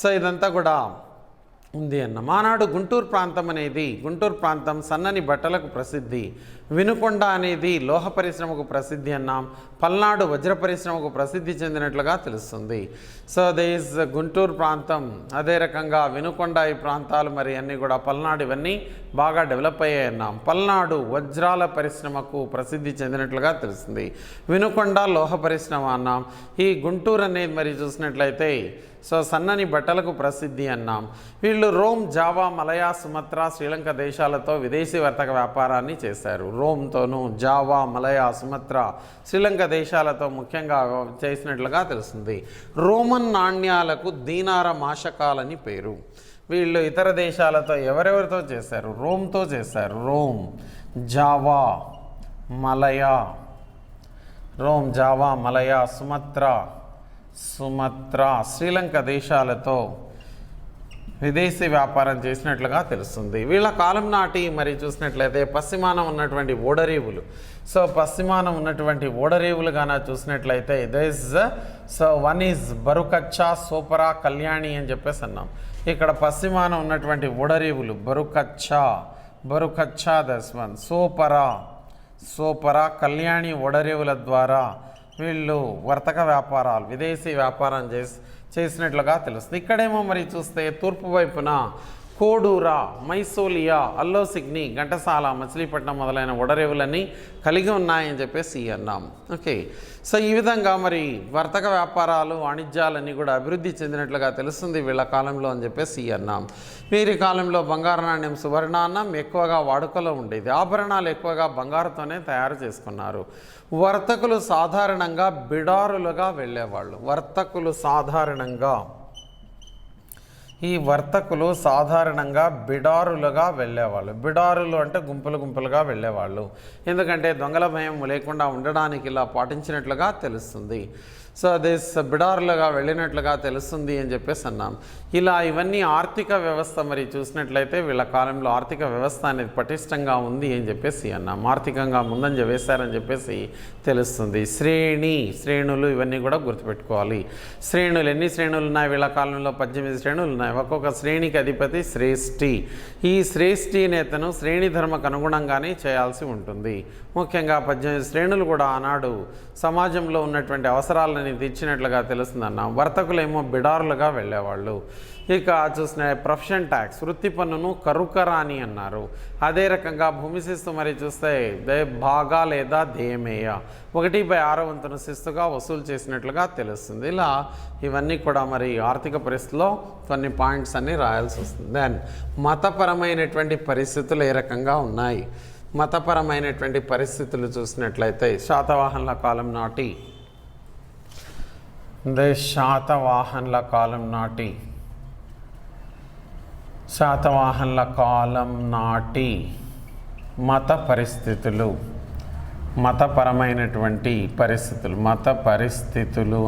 సో ఇదంతా కూడా ఉంది అన్న. ఆనాడు గుంటూరు ప్రాంతం సన్నని బట్టలకు ప్రసిద్ధి. వినుకొండ అనేది లోహ పరిశ్రమకు ప్రసిద్ధి అన్నాం. పల్నాడు వజ్ర పరిశ్రమకు ప్రసిద్ధి చెందినట్లుగా తెలుస్తుంది. సో దిస్ గుంటూరు ప్రాంతం, అదే రకంగా వినుకొండ ఈ ప్రాంతాలు మరి అన్నీ కూడా పల్నాడు ఇవన్నీ బాగా డెవలప్ అయ్యాయి అన్నాం. పల్నాడు వజ్రాల పరిశ్రమకు ప్రసిద్ధి చెందినట్లుగా తెలుస్తుంది. వినుకొండ లోహ పరిశ్రమ అన్నాం. ఈ గుంటూరు అనేది మరి చూసినట్లయితే సో సన్నని బట్టలకు ప్రసిద్ధి అన్నాం. వీళ్ళు రోమ్, జావా, మలయా, సుమత్రా, శ్రీలంక దేశాలతో విదేశీ వర్తక వ్యాపారాన్ని చేశారు. రోమ్తోనూ జావా, మలయా, సుమత్రా, శ్రీలంక దేశాలతో ముఖ్యంగా చేసినట్లుగా తెలుస్తుంది. రోమన్ నాణ్యాలకు దీనార మాషకాలని పేరు. వీళ్ళు ఇతర దేశాలతో ఎవరెవరితో చేశారు? రోమ్తో చేశారు. రోమ్, జావా, మలయా, సుమత్రా, శ్రీలంక దేశాలతో విదేశీ వ్యాపారం చేసినట్లుగా తెలుస్తుంది. వీళ్ళ కాలం నాటి మరి చూసినట్లయితే పశ్చిమాన ఉన్నటువంటి ఓడరేవులు. సో పశ్చిమాన ఉన్నటువంటి ఓడరేవులు గాన చూసినట్లయితే వన్ ఈజ్ బరుకచ్చా, సోపరా, కళ్యాణి అని చెప్పేసి అన్నాం. ఇక్కడ పశ్చిమాన ఉన్నటువంటి ఓడరేవులు బరుకచ్చా దస్ వన్, సోపరా, కళ్యాణి ఓడరేవుల ద్వారా వీళ్ళు వర్తక వ్యాపారాలు విదేశీ వ్యాపారం చేసినట్లుగా తెలుస్తుంది. ఇక్కడేమో మరి చూస్తే తూర్పు వైపున కోడూరా, మైసోలియా, అల్లోసిగ్ని, ఘంటసాల, మచిలీపట్నం మొదలైన ఓడరేవులన్నీ కలిగి ఉన్నాయని చెప్పేసి అన్నాం. ఓకే, సో ఈ విధంగా మరి వర్తక వ్యాపారాలు వాణిజ్యాలన్నీ కూడా అభివృద్ధి చెందినట్లుగా తెలుస్తుంది వీళ్ళ కాలంలో అని చెప్పేసి అన్నాం. వీరి కాలంలో బంగారు నాణ్యం సువర్ణాన్నం ఎక్కువగా వాడుకలో ఉండేది. ఆభరణాలు ఎక్కువగా బంగారుతోనే తయారు చేసుకున్నారు. వర్తకులు సాధారణంగా బిడారులుగా వెళ్ళేవాళ్ళు. వర్తకులు సాధారణంగా బిడారులుగా వెళ్ళేవాళ్ళు. బిడారులు అంటే గుంపులుగా వెళ్ళేవాళ్ళు. ఎందుకంటే దొంగల భయం లేకుండా ఉండడానికి ఇలా పాటించినట్లుగా తెలుస్తుంది. సో బిడారులుగా వెళ్ళినట్లుగా తెలుస్తుంది అని చెప్పేసి అన్నాం. ఇలా ఇవన్నీ ఆర్థిక వ్యవస్థ మరి చూసినట్లయితే వీళ్ళ కాలంలో ఆర్థిక వ్యవస్థ అనేది పటిష్టంగా ఉంది అని చెప్పేసి అన్నాం. ఆర్థికంగా ముందంజ వేశారని చెప్పేసి తెలుస్తుంది. శ్రేణులు ఇవన్నీ కూడా గుర్తుపెట్టుకోవాలి. శ్రేణులు ఎన్ని శ్రేణులు ఉన్నాయి వీళ్ళ కాలంలో? 18 శ్రేణులు ఉన్నాయి. ఒక్కొక్క శ్రేణికి అధిపతి శ్రేష్ఠి. ఈ శ్రేష్ఠి నేతను శ్రేణి ధర్మకు అనుగుణంగానే చేయాల్సి ఉంటుంది. ముఖ్యంగా 18 శ్రేణులు కూడా ఆనాడు సమాజంలో ఉన్నటువంటి అవసరాలని తీర్చినట్లుగా తెలుస్తుందన్నాం. వర్తకులేమో బిడారులుగా వెళ్ళేవాళ్ళు. ఇక చూసిన ప్రొఫెషన్ ట్యాక్స్, వృత్తి పన్నును కరుకరాని అన్నారు. అదే రకంగా భూమి శిస్తు మరి చూస్తే భాగా లేదా దేమేయ 1/6 వంతును శిస్తుగా వసూలు చేసినట్లుగా తెలుస్తుంది. ఇలా ఇవన్నీ కూడా మరి ఆర్థిక పరిస్థితిలో కొన్ని పాయింట్స్ అన్నీ రాయాల్సి వస్తుంది. దెన్ మతపరమైనటువంటి పరిస్థితులు ఏ రకంగా ఉన్నాయి? మతపరమైనటువంటి పరిస్థితులు చూసినట్లయితే శాతవాహనుల కాలం నాటి మత పరిస్థితులు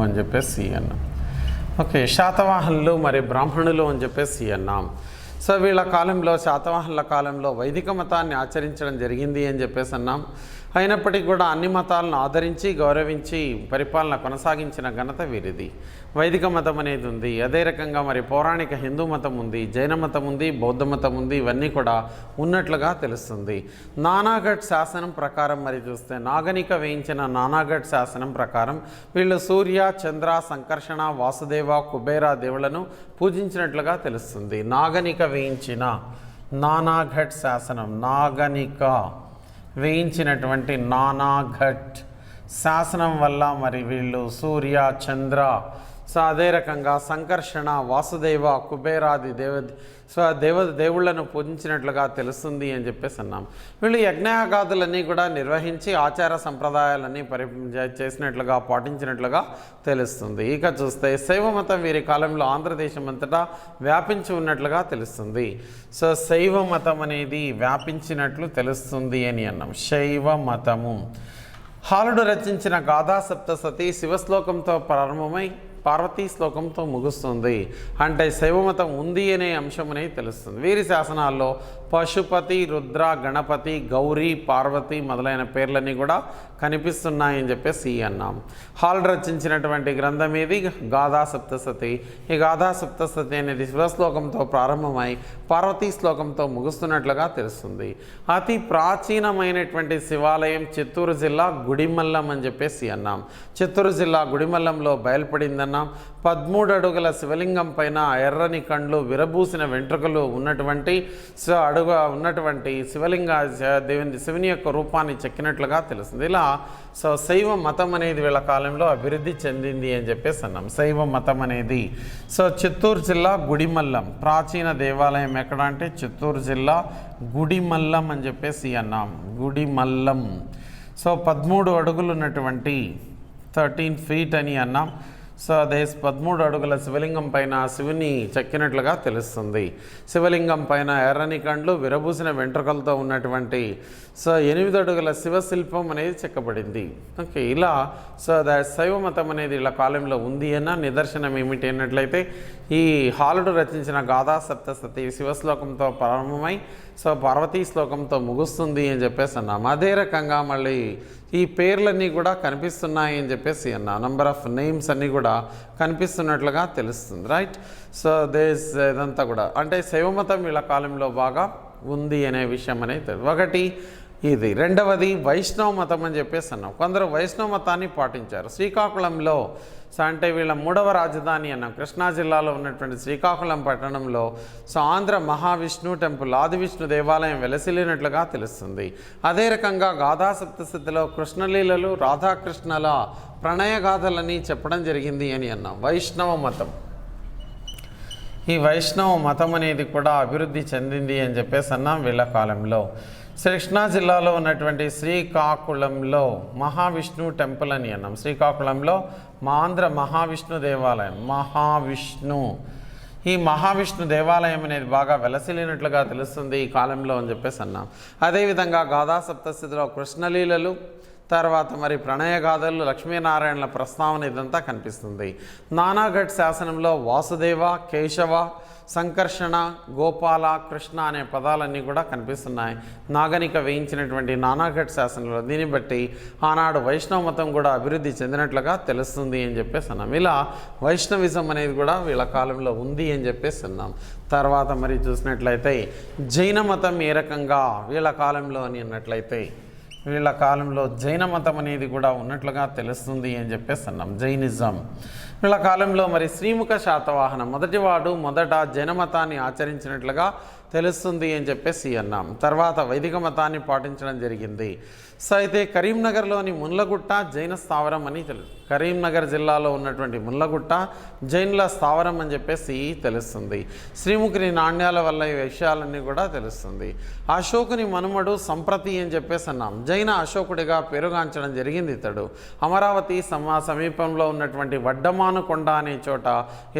అని చెప్పేసి అన్నాం. ఓకే, శాతవాహనులు మరి బ్రాహ్మణులు అని చెప్పేసి అన్నాం. సో వీళ్ళ కాలంలో శాతవాహనుల కాలంలో వైదిక మతాన్ని ఆచరించడం జరిగింది అని చెప్పేసి అన్నాం. అయినప్పటికీ కూడా అన్ని మతాలను ఆదరించి గౌరవించి పరిపాలన కొనసాగించిన ఘనత వీరిది. వైదిక మతం అనేది ఉంది. అదే రకంగా మరి పౌరాణిక హిందూ మతం ఉంది, జైన మతం ఉంది, బౌద్ధ మతం ఉంది. ఇవన్నీ కూడా ఉన్నట్లుగా తెలుస్తుంది. నానాఘట్ శాసనం ప్రకారం మరి చూస్తే నాగనిక వేయించిన నానాఘట్ శాసనం ప్రకారం వీళ్ళు సూర్య, చంద్ర, సంకర్షణ, వాసుదేవ, కుబేర దేవుళ్లను పూజించినట్లుగా తెలుస్తుంది. నాగనిక వేయించిన నానాఘట్ శాసనం, వేయించినటువంటి నానాఘట్ శాసనం వల్ల మరి వీళ్ళు సూర్య, చంద్ర, సో అదే రకంగా సంకర్షణ, వాసుదేవ, కుబేరాది దేవుళ్లను పూజించినట్లుగా తెలుస్తుంది అని చెప్పేసి అన్నాం. వీళ్ళు యజ్ఞయాగాదులన్నీ కూడా నిర్వహించి ఆచార సంప్రదాయాలన్నీ చేసినట్లుగా పాటించినట్లుగా తెలుస్తుంది. ఇక చూస్తే శైవ మతం వీరి కాలంలో ఆంధ్రదేశం అంతటా వ్యాపించి ఉన్నట్లుగా తెలుస్తుంది. సో శైవ మతం అనేది వ్యాపించినట్లు తెలుస్తుంది అని అన్నాం. శైవ మతము హాలుడు రచించిన గాథా సప్తసతి శివశ్లోకంతో ప్రారంభమై పార్వతీ శ్లోకంతో ముగుస్తుంది. అంటే శైవమతం ఉంది అనే అంశం అనేది తెలుస్తుంది. వీరి శాసనాల్లో పశుపతి, రుద్ర, గణపతి, గౌరీ, పార్వతి మొదలైన పేర్లన్నీ కూడా కనిపిస్తున్నాయని చెప్పేసి అన్నాం. హాల్ రచించినటువంటి గ్రంథం ఏది? గాథా సప్తసతి. ఈ గాథా సప్తసతి అనేది శివశ్లోకంతో ప్రారంభమై పార్వతీ శ్లోకంతో ముగుస్తున్నట్లుగా తెలుస్తుంది. అతి ప్రాచీనమైనటువంటి శివాలయం చిత్తూరు జిల్లా గుడిమల్లం అని చెప్పేసి అన్నాం. చిత్తూరు జిల్లా గుడిమల్లంలో బయలుపడిందన్నాం. 13 అడుగుల శివలింగం పైన ఎర్రని కండ్లు, విరబూసిన వెంట్రుకలు ఉన్నటువంటి శివుని యొక్క రూపాన్ని చెక్కినట్లుగా తెలుస్తుంది. ఇలా శైవ మతం అనేది వీళ్ళ కాలంలో అభివృద్ధి చెందింది అని చెప్పేసి అన్నాం. శైవ మతం అనేది చిత్తూరు జిల్లా గుడిమల్లం ప్రాచీన దేవాలయం ఎక్కడ అంటే చిత్తూరు జిల్లా గుడిమల్లం అని చెప్పేసి అన్నాం. గుడిమల్లం 13 అడుగులు ఉన్నటువంటి 13 feet అని అన్నాం. అదే 13 అడుగుల శివలింగం పైన శివుని చెక్కినట్లుగా తెలుస్తుంది. శివలింగం పైన ఎర్రని కండ్లు, విరబూసిన వెంట్రుకలతో ఉన్నటువంటి 8 అడుగుల శివశిల్పం అనేది చెక్కబడింది. ఓకే, ఇలా శైవ మతం అనేది ఇలా కాలంలో ఉంది అన్న నిదర్శనం ఏమిటి అన్నట్లయితే ఈ హాలుడు రచించిన గాథా సప్తసతి శివశ్లోకంతో ప్రారంభమై పార్వతీ శ్లోకంతో ముగుస్తుంది అని చెప్పేసి అన్నాం. అదే రకంగా మళ్ళీ ఈ పేర్లన్నీ కూడా కనిపిస్తున్నాయి అని చెప్పేసి అన్నా. నంబర్ ఆఫ్ నేమ్స్ అన్నీ కూడా కనిపిస్తున్నట్లుగా తెలుస్తుంది. రైట్. ఇదంతా కూడా అంటే శైవమతం వీళ్ళ కాలంలో బాగా ఉంది అనే విషయం అనేది ఒకటి ఇది. రెండవది వైష్ణవ మతం అని చెప్పేసి అన్నాం. కొందరు వైష్ణవ మతాన్ని పాటించారు. శ్రీకాకుళంలో సో అంటే వీళ్ళ మూడవ రాజధాని అన్నాం. కృష్ణా జిల్లాలో ఉన్నటువంటి శ్రీకాకుళం పట్టణంలో సో ఆంధ్ర మహావిష్ణు టెంపుల్ ఆది విష్ణు దేవాలయం వెలసిల్లినట్లుగా తెలుస్తుంది. అదే రకంగా గాథా సప్తశతిలో కృష్ణలీలలు రాధాకృష్ణల ప్రణయగాథలని చెప్పడం జరిగింది అని అన్నాం. వైష్ణవ మతం, ఈ వైష్ణవ మతం అనేది కూడా అభివృద్ధి చెందింది అని చెప్పేసి అన్నాం వీళ్ళ కాలంలో. కృష్ణా జిల్లాలో ఉన్నటువంటి శ్రీకాకుళంలో మహావిష్ణు టెంపుల్ అని అన్నాం. శ్రీకాకుళంలో ఆంధ్ర మహావిష్ణు దేవాలయం, ఈ మహావిష్ణు దేవాలయం అనేది బాగా వెలసిల్లినట్లుగా తెలుస్తుంది ఈ కాలంలో అని చెప్పేసి అన్నాం. అదేవిధంగా గాథా సప్తశతిలో కృష్ణలీలలు, తర్వాత మరి ప్రణయగాథలు, లక్ష్మీనారాయణల ప్రస్తావన ఇదంతా కనిపిస్తుంది. నానాఘట్ శాసనంలో వాసుదేవ, కేశవ, సంకర్షణ, గోపాల, కృష్ణ అనే పదాలన్నీ కూడా కనిపిస్తున్నాయి నాగనిక వేయించినటువంటి నానాఘట్ శాసనంలో. దీన్ని బట్టి ఆనాడు వైష్ణవ మతం కూడా అభివృద్ధి చెందినట్లుగా తెలుస్తుంది అని చెప్పేసి అన్నాం. ఇలా వైష్ణవిజం అనేది కూడా వీళ్ళ కాలంలో ఉంది అని చెప్పేసి అన్నాం. తర్వాత మరి చూసినట్లయితే జైన మతం ఏ రకంగా వీళ్ళ కాలంలో అని అన్నట్లయితే వీళ్ళ కాలంలో జైన మతం అనేది కూడా ఉన్నట్లుగా తెలుస్తుంది అని చెప్పేసి అన్నాం. జైనిజం వీళ్ళ కాలంలో మరి శ్రీముఖ శాతవాహన మొదట జైన మతాన్ని ఆచరించినట్లుగా తెలుస్తుంది అని చెప్పేసి అన్నాం. తర్వాత వైదిక మతాన్ని పాటించడం జరిగింది. సో అయితే కరీంనగర్లోని మున్లగుట్ట జైన స్థావరం అని కరీంనగర్ జిల్లాలో ఉన్నటువంటి మున్లగుట్ట జైనుల స్థావరం అని చెప్పేసి తెలుస్తుంది. శ్రీముఖుని నాణ్యాల వల్ల ఈ విషయాలన్నీ కూడా తెలుస్తుంది. అశోకుని మనుమడు సంప్రతి అని చెప్పేసి అన్నాం. జైన అశోకుడిగా పేరుగాంచడం జరిగింది ఇతడు. అమరావతి సమీపంలో ఉన్నటువంటి వడ్డమానుకొండ అనే చోట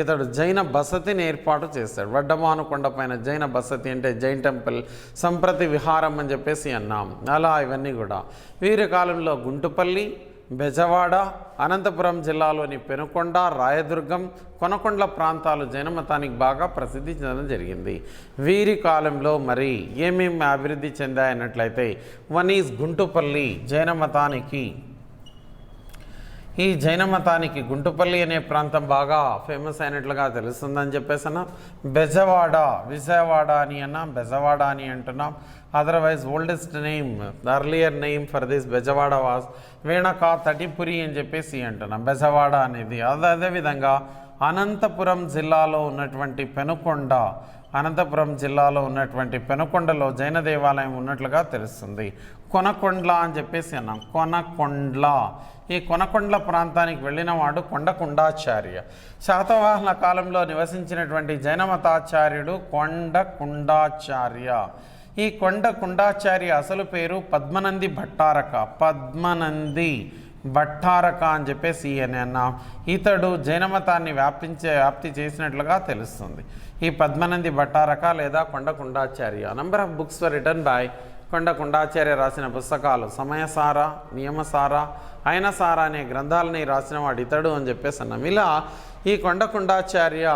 ఇతడు జైన బసతిని ఏర్పాటు చేశాడు. వడ్డమానుకొండ పైన జైన బసతి అంటే జైన్ టెంపుల్, సంప్రతి విహారం అని చెప్పేసి అన్నాం. అలా ఇవన్నీ కూడా వీరి కాలంలో గుంటుపల్లి, బెజవాడ, అనంతపురం జిల్లాలోని పెనుకొండ, రాయదుర్గం, కొనకొండల ప్రాంతాలు జైన మతానికి బాగా ప్రసిద్ధి చెందడం జరిగింది. వీరి కాలంలో మరి ఏమేమి అభివృద్ధి చెందాయన్నట్లయితే వన్ ఈజ్ గుంటుపల్లి ఈ జైన మతానికి గుంటుపల్లి అనే ప్రాంతం బాగా ఫేమస్ అయినట్లుగా తెలుస్తుందని చెప్పేసి బెజవాడ, విజయవాడ అని అన్నాం, బెజవాడ అని అంటున్నాం. Otherwise oldest name, earlier name for this Bezawada was Venaka Tatipuri అని చెప్పేసి అంటున్నాం. బెజవాడ అనేది అదేవిధంగా అనంతపురం జిల్లాలో ఉన్నటువంటి పెనుకొండలో జైన దేవాలయం ఉన్నట్లుగా తెలుస్తుంది. కొనకొండ్ల అని చెప్పేసి అన్నాం. ఈ కొనకొండ్ల ప్రాంతానికి వెళ్ళినవాడు కొండకుండాచార్య. శాతవాహన కాలంలో నివసించినటువంటి జైన మతాచార్యుడు కొండకుండాచార్య. ఈ కొండకుండాచార్య అసలు పేరు పద్మనంది భట్టారక అని చెప్పేసి అన్నాం. ఇతడు జైన మతాన్ని వ్యాప్తి చేసినట్లుగా తెలుస్తుంది. ఈ పద్మనంది భట్టారక లేదా Kondakundacharya. Number of books were written by Kondakundacharya. రాసిన పుస్తకాలు సమయసార, నియమసార, అయినసార అనే గ్రంథాలని రాసిన వాడు ఇతడు అని చెప్పేసి అన్నాం. ఇలా ఈ కొండకుండాచార్య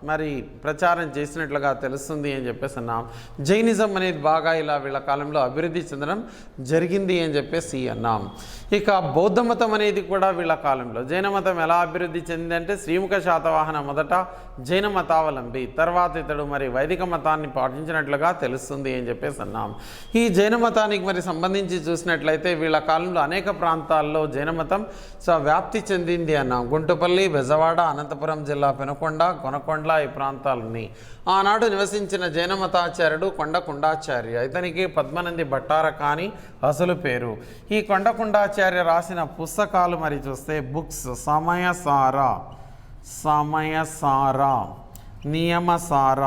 మరి ప్రచారం చేసినట్లుగా తెలుస్తుంది అని చెప్పేసి అన్నాం. జైనిజం అనేది బాగా ఇలా వీళ్ళ కాలంలో అభివృద్ధి చెందడం జరిగింది అని చెప్పేసి అన్నాం. ఇక బౌద్ధ మతం అనేది కూడా వీళ్ళ కాలంలో, జైన మతం ఎలా అభివృద్ధి చెందిందంటే శ్రీముఖ శాతవాహన మొదట జైన మతావలంబి, తర్వాత ఇతడు మరి వైదిక మతాన్ని పాటించినట్లుగా తెలుస్తుంది అని చెప్పేసి అన్నాం. ఈ జైన మతానికి మరి సంబంధించి చూసినట్లయితే వీళ్ళ కాలంలో అనేక ప్రాంతాల్లో జైన మతం వ్యాప్తి చెందింది అన్నాం. గుంటుపల్లి, బెజవాడ, అనంతపురం జిల్లా పెనుకొండ, కొనకొండ ఈ ప్రాంతాలని ఆనాడు నివసించిన జైన మతాచార్యుడు కొండకుండాచార్య. ఇతనికి పద్మనంది భట్టారక అని అసలు పేరు. ఈ కొండకుండాచార్య రాసిన పుస్తకాలు మరి చూస్తే బుక్స్ సమయసార, నియమసార,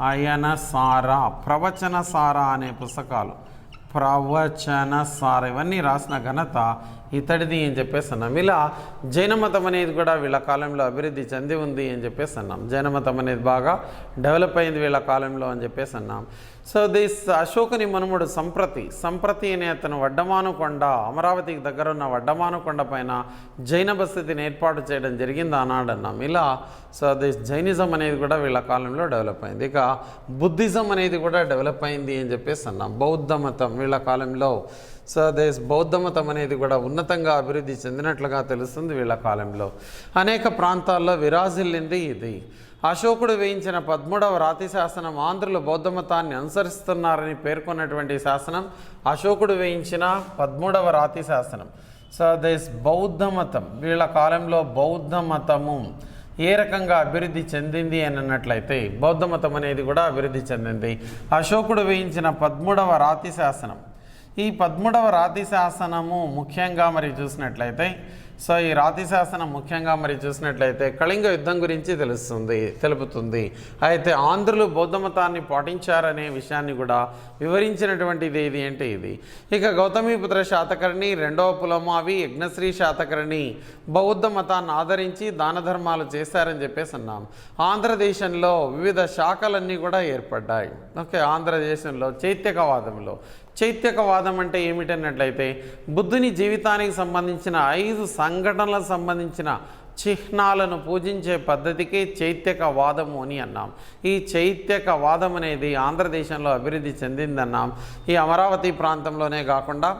అయనసార, ప్రవచనసార అనే పుస్తకాలు, ఇవన్నీ రాసిన ఘనత ఇతడిది అని చెప్పేసి అన్నాం. ఇలా జైన మతం అనేది కూడా వీళ్ళ కాలంలో అభివృద్ధి చెంది ఉంది అని చెప్పేసి అన్నాం. జైన మతం అనేది బాగా డెవలప్ అయింది వీళ్ళ కాలంలో అని చెప్పేసి అన్నాం. సో దిస్ అశోకుని మనుమడు సంప్రతి అనే అతను వడ్డమానుకొండ, అమరావతికి దగ్గర ఉన్న వడ్డమానుకొండ పైన జైన బసతిని ఏర్పాటు చేయడం జరిగింది ఆనాడు అన్నాం. ఇలా సో దిస్ జైనిజం అనేది కూడా వీళ్ళ కాలంలో డెవలప్ అయింది. ఇక బుద్ధిజం అనేది కూడా డెవలప్ అయింది అని చెప్పేసి అన్నాం. బౌద్ధ మతం వీళ్ళ కాలంలో సో దిస్ బౌద్ధ మతం అనేది కూడా ఉన్నతంగా అభివృద్ధి చెందినట్లుగా తెలుస్తుంది వీళ్ళ కాలంలో. అనేక ప్రాంతాల్లో విరాజిల్లింది ఇది. అశోకుడు వేయించిన 13వ రాతి శాసనం ఆంధ్రులు బౌద్ధ మతాన్ని అనుసరిస్తున్నారని పేర్కొన్నటువంటి శాసనం అశోకుడు వేయించిన 13వ రాతి శాసనం. సో దిస్ బౌద్ధ మతం, వీళ్ళ కాలంలో బౌద్ధ మతము ఏ రకంగా అభివృద్ధి చెందింది అని అన్నట్లయితే బౌద్ధ మతం అనేది కూడా అభివృద్ధి చెందింది. అశోకుడు వేయించిన 13వ రాతి శాసనం. ఈ 13వ రాతి శాసనము ముఖ్యంగా మరి చూసినట్లయితే సో ఈ రాతి శాసనం ముఖ్యంగా మరి చూసినట్లయితే కళింగ యుద్ధం గురించి తెలుపుతుంది. అయితే ఆంధ్రులు బౌద్ధ మతాన్ని పాటించారనే విషయాన్ని కూడా వివరించినటువంటిది ఏది అంటే ఇది. ఇక గౌతమిపుత్ర శాతకర్ణి, రెండవ పులమావి, యజ్ఞశ్రీ శాతకర్ణి బౌద్ధ మతాన్ని ఆదరించి దాన ధర్మాలు చేశారని చెప్పేసి అన్నాం. ఆంధ్రదేశంలో వివిధ శాఖలన్నీ కూడా ఏర్పడ్డాయి. ఓకే, ఆంధ్రదేశంలో చైత్యకవాదం అంటే ఏమిటన్నట్లయితే బుద్ధుని జీవితానికి సంబంధించిన 5 సంఘటనలకు సంబంధించిన చిహ్నాలను పూజించే పద్ధతికి చైత్యకవాదము అని అన్నాం. ఈ చైత్యకవాదం అనేది ఆంధ్రదేశంలో అభివృద్ధి చెందిందన్నాం. ఈ అమరావతి ప్రాంతంలోనే కాకుండా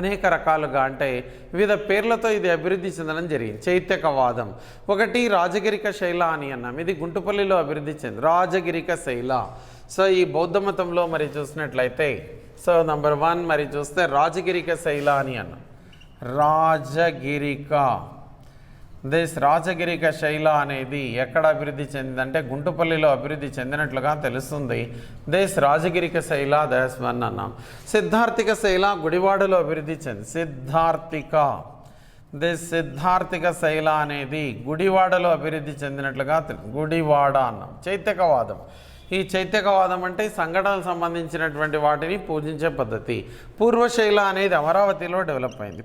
అనేక రకాలుగా అంటే వివిధ పేర్లతో ఇది అభివృద్ధి చెందడం జరిగింది. చైత్యకవాదం ఒకటి రాజగిరిక శైల అని అన్నాం. ఇది గుంటుపల్లిలో అభివృద్ధి చెంది రాజగిరిక శైల. సో ఈ బౌద్ధ మతంలో మరి చూసినట్లయితే సో నంబర్ 1 మరి చూస్తే రాజగిరిక శైల అని అన్నాం. రాజగిరిక శైల అనేది ఎక్కడ అభివృద్ధి చెందిందంటే గుంటుపల్లిలో అభివృద్ధి చెందినట్లుగా తెలుస్తుంది. రాజగిరిక శైల దస్ 1 అన్నాం. సిద్ధార్థిక శైల గుడివాడలో అభివృద్ధి చెంది సిద్ధార్థిక శైల అనేది గుడివాడలో అభివృద్ధి చెందినట్లుగా గుడివాడ అన్నాం. చైత్యకవాదం, ఈ చైత్యకవాదం అంటే సంఘటనలకు సంబంధించినటువంటి వాటిని పూజించే పద్ధతి. పూర్వశైల అనేది అమరావతిలో డెవలప్ అయింది.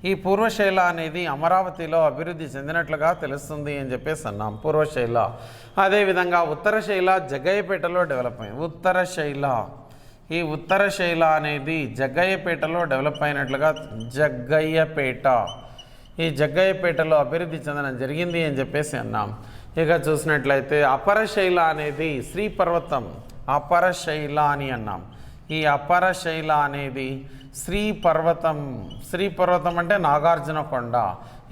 ఈ పూర్వశైల అనేది అమరావతిలో అభివృద్ధి చెందినట్లుగా తెలుస్తుంది అని చెప్పేసి అన్నాం. పూర్వశైల. అదేవిధంగా ఉత్తరశైల జగ్గయ్యపేటలో డెవలప్ అయింది. ఈ ఉత్తరశైల అనేది జగ్గయ్యపేటలో డెవలప్ అయినట్లుగా ఈ జగ్గయ్యపేటలో అభివృద్ధి చెందడం జరిగింది అని చెప్పేసి అన్నాం. ఇక చూసినట్లయితే అపరశైల అనేది శ్రీపర్వతం అని అన్నాం. ఈ అపరశైల అనేది శ్రీపర్వతం అంటే నాగార్జున కొండ.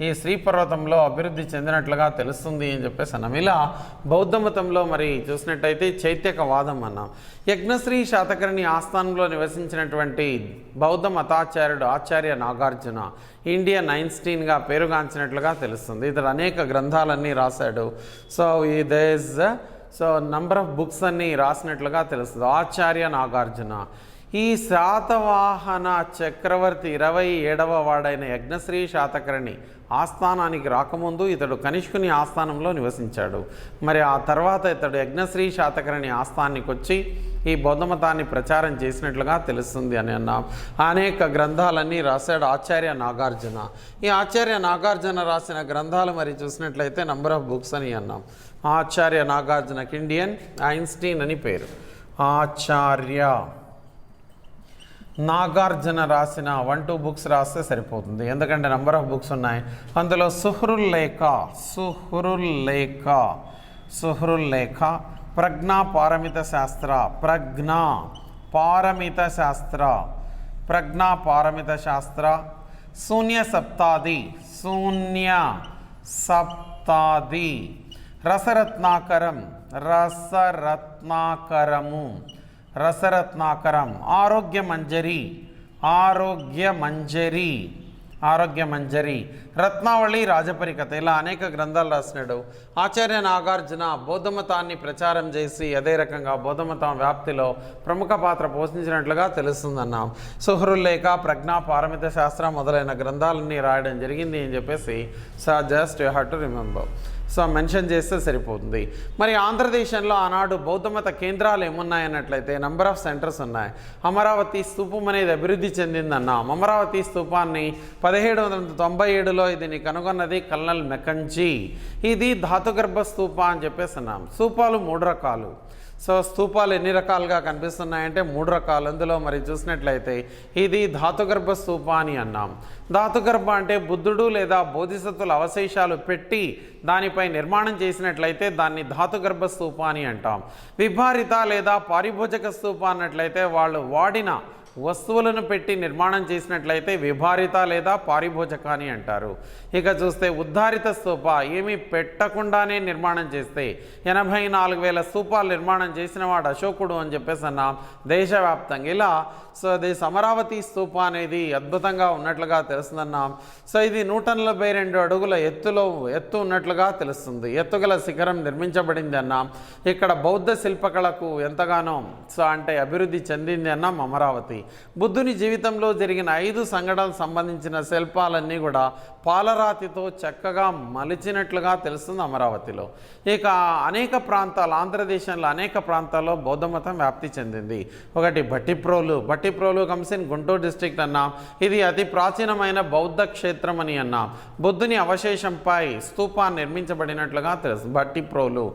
ఈ శ్రీపర్వతంలో అభివృద్ధి చెందినట్లుగా తెలుస్తుంది అని చెప్పేసి అన్నాం. ఇలా బౌద్ధ మతంలో మరి చూసినట్టయితే చైత్యకవాదం అన్నాం. యజ్ఞశ్రీ శాతకర్ణి ఆస్థానంలో నివసించినటువంటి బౌద్ధ మతాచార్యుడు ఆచార్య నాగార్జున ఇండియన్ ఐన్స్టీన్గా పేరుగాంచినట్లుగా తెలుస్తుంది. ఇతడు అనేక గ్రంథాలన్నీ రాశాడు. సో నంబర్ ఆఫ్ బుక్స్ అన్నీ రాసినట్లుగా తెలుస్తుంది. ఆచార్య నాగార్జున. ఈ శాతవాహన చక్రవర్తి 27వ వాడైన యజ్ఞశ్రీ శాతకర్ణి ఆస్థానానికి రాకముందు ఇతడు కనిష్కుని ఆస్థానంలో నివసించాడు. మరి ఆ తర్వాత ఇతడు యజ్ఞశ్రీ శాతకర్ణి ఆస్థానానికి వచ్చి ఈ బౌద్ధ మతాన్ని ప్రచారం చేసినట్లుగా తెలుస్తుంది అని అన్నాం. అనేక గ్రంథాలన్నీ రాశాడు ఆచార్య నాగార్జున. ఈ ఆచార్య నాగార్జున రాసిన గ్రంథాలు మరి చూసినట్లయితే నంబర్ ఆఫ్ బుక్స్ అని అన్నాం. ఆచార్య నాగార్జునకి ఇండియన్ ఐన్స్టీన్ అని పేరు. ఆచార్య నాగార్జున రాసిన 1-2 బుక్స్ రాస్తే సరిపోతుంది, ఎందుకంటే నెంబర్ ఆఫ్ బుక్స్ ఉన్నాయి. అందులో సుహృల్లేఖ, ప్రజ్ఞా పారమిత శాస్త్ర, శూన్య సప్తాది, రసరత్నాకరం, ఆరోగ్య మంజరి, రత్నావళి, రాజపరికథ, ఇలా అనేక గ్రంథాలు రాసినాడు. ఆచార్య నాగార్జున బౌద్ధ మతాన్ని ప్రచారం చేసి అదే రకంగా బౌద్ధ మతం వ్యాప్తిలో ప్రముఖ పాత్ర పోషించినట్లుగా తెలుస్తుందన్నాం. సుహృల్లేఖ, ప్రజ్ఞా పారమిత శాస్త్రం మొదలైన గ్రంథాలన్నీ రాయడం జరిగింది అని చెప్పేసి just you have to remember. So mention చేస్తే సరిపోతుంది. మరి ఆంధ్రదేశంలో ఆనాడు బౌద్ధమత కేంద్రాలు ఏమున్నాయన్నట్లయితే నెంబర్ ఆఫ్ సెంటర్స్ ఉన్నాయి. అమరావతి స్తూపం అనేది అభివృద్ధి చెందిందన్నాం. అమరావతి స్తూపాన్ని 1797లో దీన్ని కనుగొన్నది కల్నల్ మెకంజీ. ఇది ధాతుగర్భ స్తూప అని చెప్పేసి అన్నాం. స్తూపాలు 3 రకాలు. సో స్తూపాలు ఎన్ని రకాలుగా కనిపిస్తున్నాయంటే 3 రకాలు. అందులో మరి చూసినట్లయితే ఇది ధాతుగర్భ స్తూప అని అన్నాం. ధాతుగర్భ అంటే బుద్ధుడు లేదా బోధిసత్వుల అవశేషాలు పెట్టి దానిపై నిర్మాణం చేసినట్లయితే దాన్ని ధాతుగర్భ స్తూప అని అంటాం. విభారిత లేదా పారిభోజక స్తూప అన్నట్లయితే వాళ్ళు వాడిన వస్తువులను పెట్టి నిర్మాణం చేసినట్లయితే విభారిత లేదా పారిభోజక అని అంటారు. ఇక చూస్తే ఉద్ధారిత స్తూప, ఏమీ పెట్టకుండానే నిర్మాణం చేస్తే 84,000 స్తూపాలు నిర్మాణం చేసిన వాడు అశోకుడు అని చెప్పేసి అన్నాం దేశవ్యాప్తంగా. ఇలా సో ఇది అమరావతి స్తూప అనేది అద్భుతంగా ఉన్నట్లుగా తెలుస్తుందన్నాం. సో ఇది 142 అడుగుల ఎత్తు ఉన్నట్లుగా తెలుస్తుంది. ఎత్తుగల శిఖరం నిర్మించబడింది అన్నాం. ఇక్కడ బౌద్ధ శిల్పకళకు ఎంతగానో సో అంటే అభివృద్ధి చెందింది అన్నాం అమరావతి. బుద్ధుని జీవితంలో జరిగిన 5 సంఘటనలకు సంబంధించిన శిల్పాలన్నీ కూడా పాలరాతితో చక్కగా మలిచినట్లుగా తెలుస్తుంది అమరావతిలో. ఇక అనేక ప్రాంతాలు, ఆంధ్రదేశంలో అనేక ప్రాంతాల్లో బౌద్ధ మతం వ్యాప్తి చెందింది. ఒకటి Bhattiprolu comes in Guntur district అన్నాం. ఇది అతి ప్రాచీనమైన బౌద్ధ క్షేత్రం అని అన్నాం. బుద్ధుని అవశేషంపై స్తూపాన్ని నిర్మించబడినట్లుగా తెలుసు. భట్టిప్రోలు.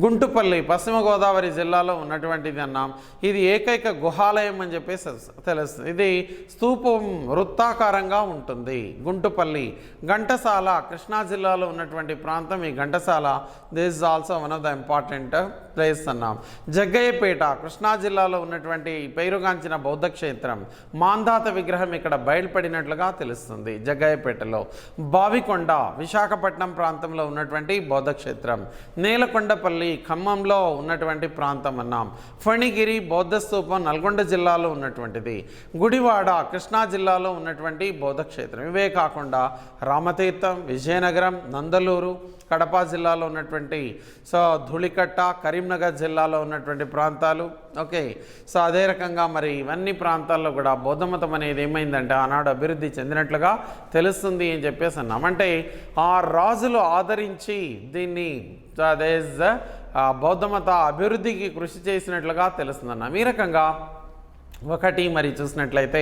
గుంటుపల్లి పశ్చిమ గోదావరి జిల్లాలో ఉన్నటువంటిది అన్నాం. ఇది ఏకైక గుహాలయం అని చెప్పేసి తెలుస్తుంది. ఇది స్తూపం వృత్తాకారంగా ఉంటుంది. గుంటుపల్లి. ఘంటసాల కృష్ణా జిల్లాలో ఉన్నటువంటి ప్రాంతం ఈ Ghantasala. This is also one of the important place అన్నాం. జగ్గయ్యపేట కృష్ణా జిల్లాలో ఉన్నటువంటి పేరుగాంచిన బౌద్ధ క్షేత్రం. మాంధాత విగ్రహం ఇక్కడ బయలుపడినట్లుగా తెలుస్తుంది జగ్గయ్యపేటలో. బావికొండ విశాఖపట్నం ప్రాంతంలో ఉన్నటువంటి బౌద్ధ క్షేత్రం. నేలకొండపల్లి ఖమ్మంలో ఉన్నటువంటి ప్రాంతం అన్నాం. ఫణిగిరి బౌద్ధ స్తూపం నల్గొండ జిల్లాలో ఉన్నటువంటిది. గుడివాడ కృష్ణా జిల్లాలో ఉన్నటువంటి బౌద్ధ క్షేత్రం. ఇవే కాకుండా రామతీర్థం, విజయనగరం, నందలూరు కడప జిల్లాలో ఉన్నటువంటి సో ధూళికట్ట కరీంనగర్ జిల్లాలో ఉన్నటువంటి ప్రాంతాలు. ఓకే, సో అదే రకంగా మరి ఇవన్నీ ప్రాంతాల్లో కూడా బౌద్ధమతం అనేది ఏమైందంటే ఆనాడు అభివృద్ధి చెందినట్లుగా తెలుస్తుంది అని చెప్పేసి అన్నాం. అంటే ఆ రాజులు ఆదరించి దీన్ని బౌద్ధమత అభివృద్ధికి కృషి చేసినట్లుగా తెలుస్తుందన్నాం. ఈ రకంగా ఒకటి మరి చూసినట్లయితే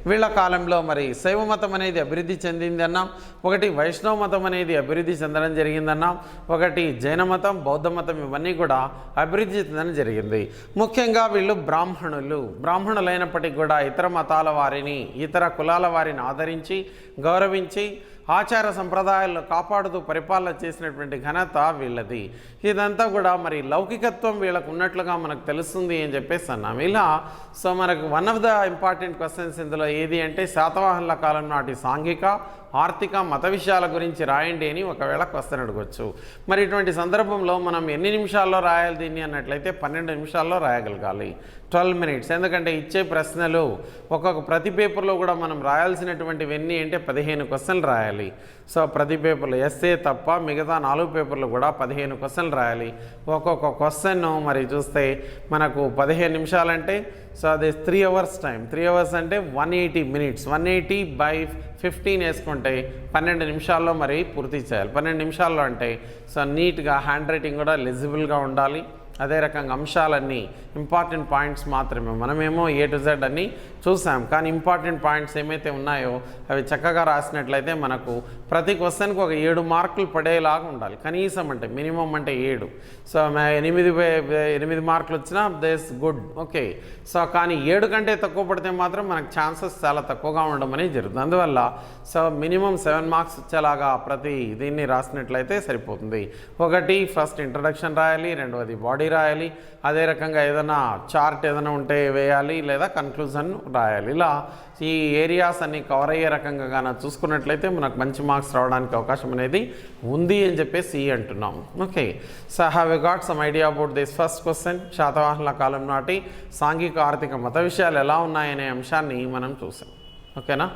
వీళ్ళ కాలంలో మరి శైవ మతం అనేది అభివృద్ధి చెందింది అన్నాం. ఒకటి వైష్ణవ మతం అనేది అభివృద్ధి చెందడం జరిగిందన్నాం. ఒకటి జైన మతం, బౌద్ధ మతం ఇవన్నీ కూడా అభివృద్ధి చెందడం జరిగింది. ముఖ్యంగా వీళ్ళు బ్రాహ్మణులైనప్పటికీ కూడా ఇతర మతాల వారిని, ఇతర కులాల వారిని ఆదరించి గౌరవించి ఆచార సంప్రదాయాలను కాపాడుతూ పరిపాలన చేసినటువంటి ఘనత వీళ్ళది. ఇదంతా కూడా మరి లౌకికత్వం వీళ్ళకు ఉన్నట్లుగా మనకు తెలుస్తుంది అని చెప్పేసి అన్నాం. ఇలా సో మనకు one of the important questions ఇందులో ఏది అంటే శాతవాహనుల కాలం నాటి సాంఘిక, ఆర్థిక, మత విషయాల గురించి రాయండి అని ఒకవేళ క్వశ్చన్ అడగవచ్చు. మరి ఇటువంటి సందర్భంలో మనం ఎన్ని నిమిషాల్లో రాయాలి దీన్ని అన్నట్లయితే 12 నిమిషాల్లో రాయగలగాలి. 12 minutes. ఎందుకంటే ఇచ్చే ప్రశ్నలు ప్రతి పేపర్లో కూడా మనం రాయాల్సినటువంటివి ఎన్ని అంటే 15 క్వశ్చన్లు రాయాలి. సో ప్రతి పేపర్లో ఎస్ఏ తప్ప మిగతా 4 పేపర్లు కూడా 15 క్వశ్చన్లు రాయాలి. ఒక్కొక్క క్వశ్చన్ మరి చూస్తే మనకు 15 నిమిషాలంటే సో అది 3 hours టైం. 3 hours అంటే 180 minutes. 180/15 వేసుకుంటే 12 నిమిషాల్లో మరి పూర్తి చేయాలి. 12 నిమిషాల్లో అంటే సో నీట్గా హ్యాండ్ రైటింగ్ కూడా లెజిబుల్గా ఉండాలి. అదే రకంగా అంశాలన్నీ ఇంపార్టెంట్ పాయింట్స్ మాత్రమే. మనమేమో A to Z అన్నీ చూసాం, కానీ ఇంపార్టెంట్ పాయింట్స్ ఏమైతే ఉన్నాయో అవి చక్కగా రాసినట్లయితే మనకు ప్రతి క్వశ్చన్కి ఒక 7 మార్కులు పడేలాగా ఉండాలి కనీసం. అంటే మినిమం అంటే 7. సో 8 మార్కులు వచ్చినా దిస్ గుడ్. ఓకే, సో కానీ 7 కంటే తక్కువ పడితే మాత్రం మనకు ఛాన్సెస్ చాలా తక్కువగా ఉండడం అనేది జరుగుతుంది. అందువల్ల సో మినిమం 7 మార్క్స్ వచ్చేలాగా ప్రతి దీన్ని రాసినట్లయితే సరిపోతుంది. ఒకటి ఫస్ట్ ఇంట్రడక్షన్ రాయాలి, రెండవది బాడీ రాయాలి, అదే రకంగా ఏదైనా చార్ట్ ఏదైనా ఉంటే వేయాలి, లేదా కన్క్లూజన్ రాయాలి. ఇలా ఈ ఏరియాస్ అన్ని కవర్ అయ్యే రకంగా కానీ చూసుకున్నట్లయితే మనకు మంచి మార్క్స్ రావడానికి అవకాశం అనేది ఉంది అని చెప్పేసి అంటున్నాం. Okay, so have you got some idea about this first question. శాతవాహనుల కాలం నాటి సాంఘిక, ఆర్థిక, మత విషయాలు ఎలా ఉన్నాయనే అంశాన్ని మనం చూసాం. ఓకేనా?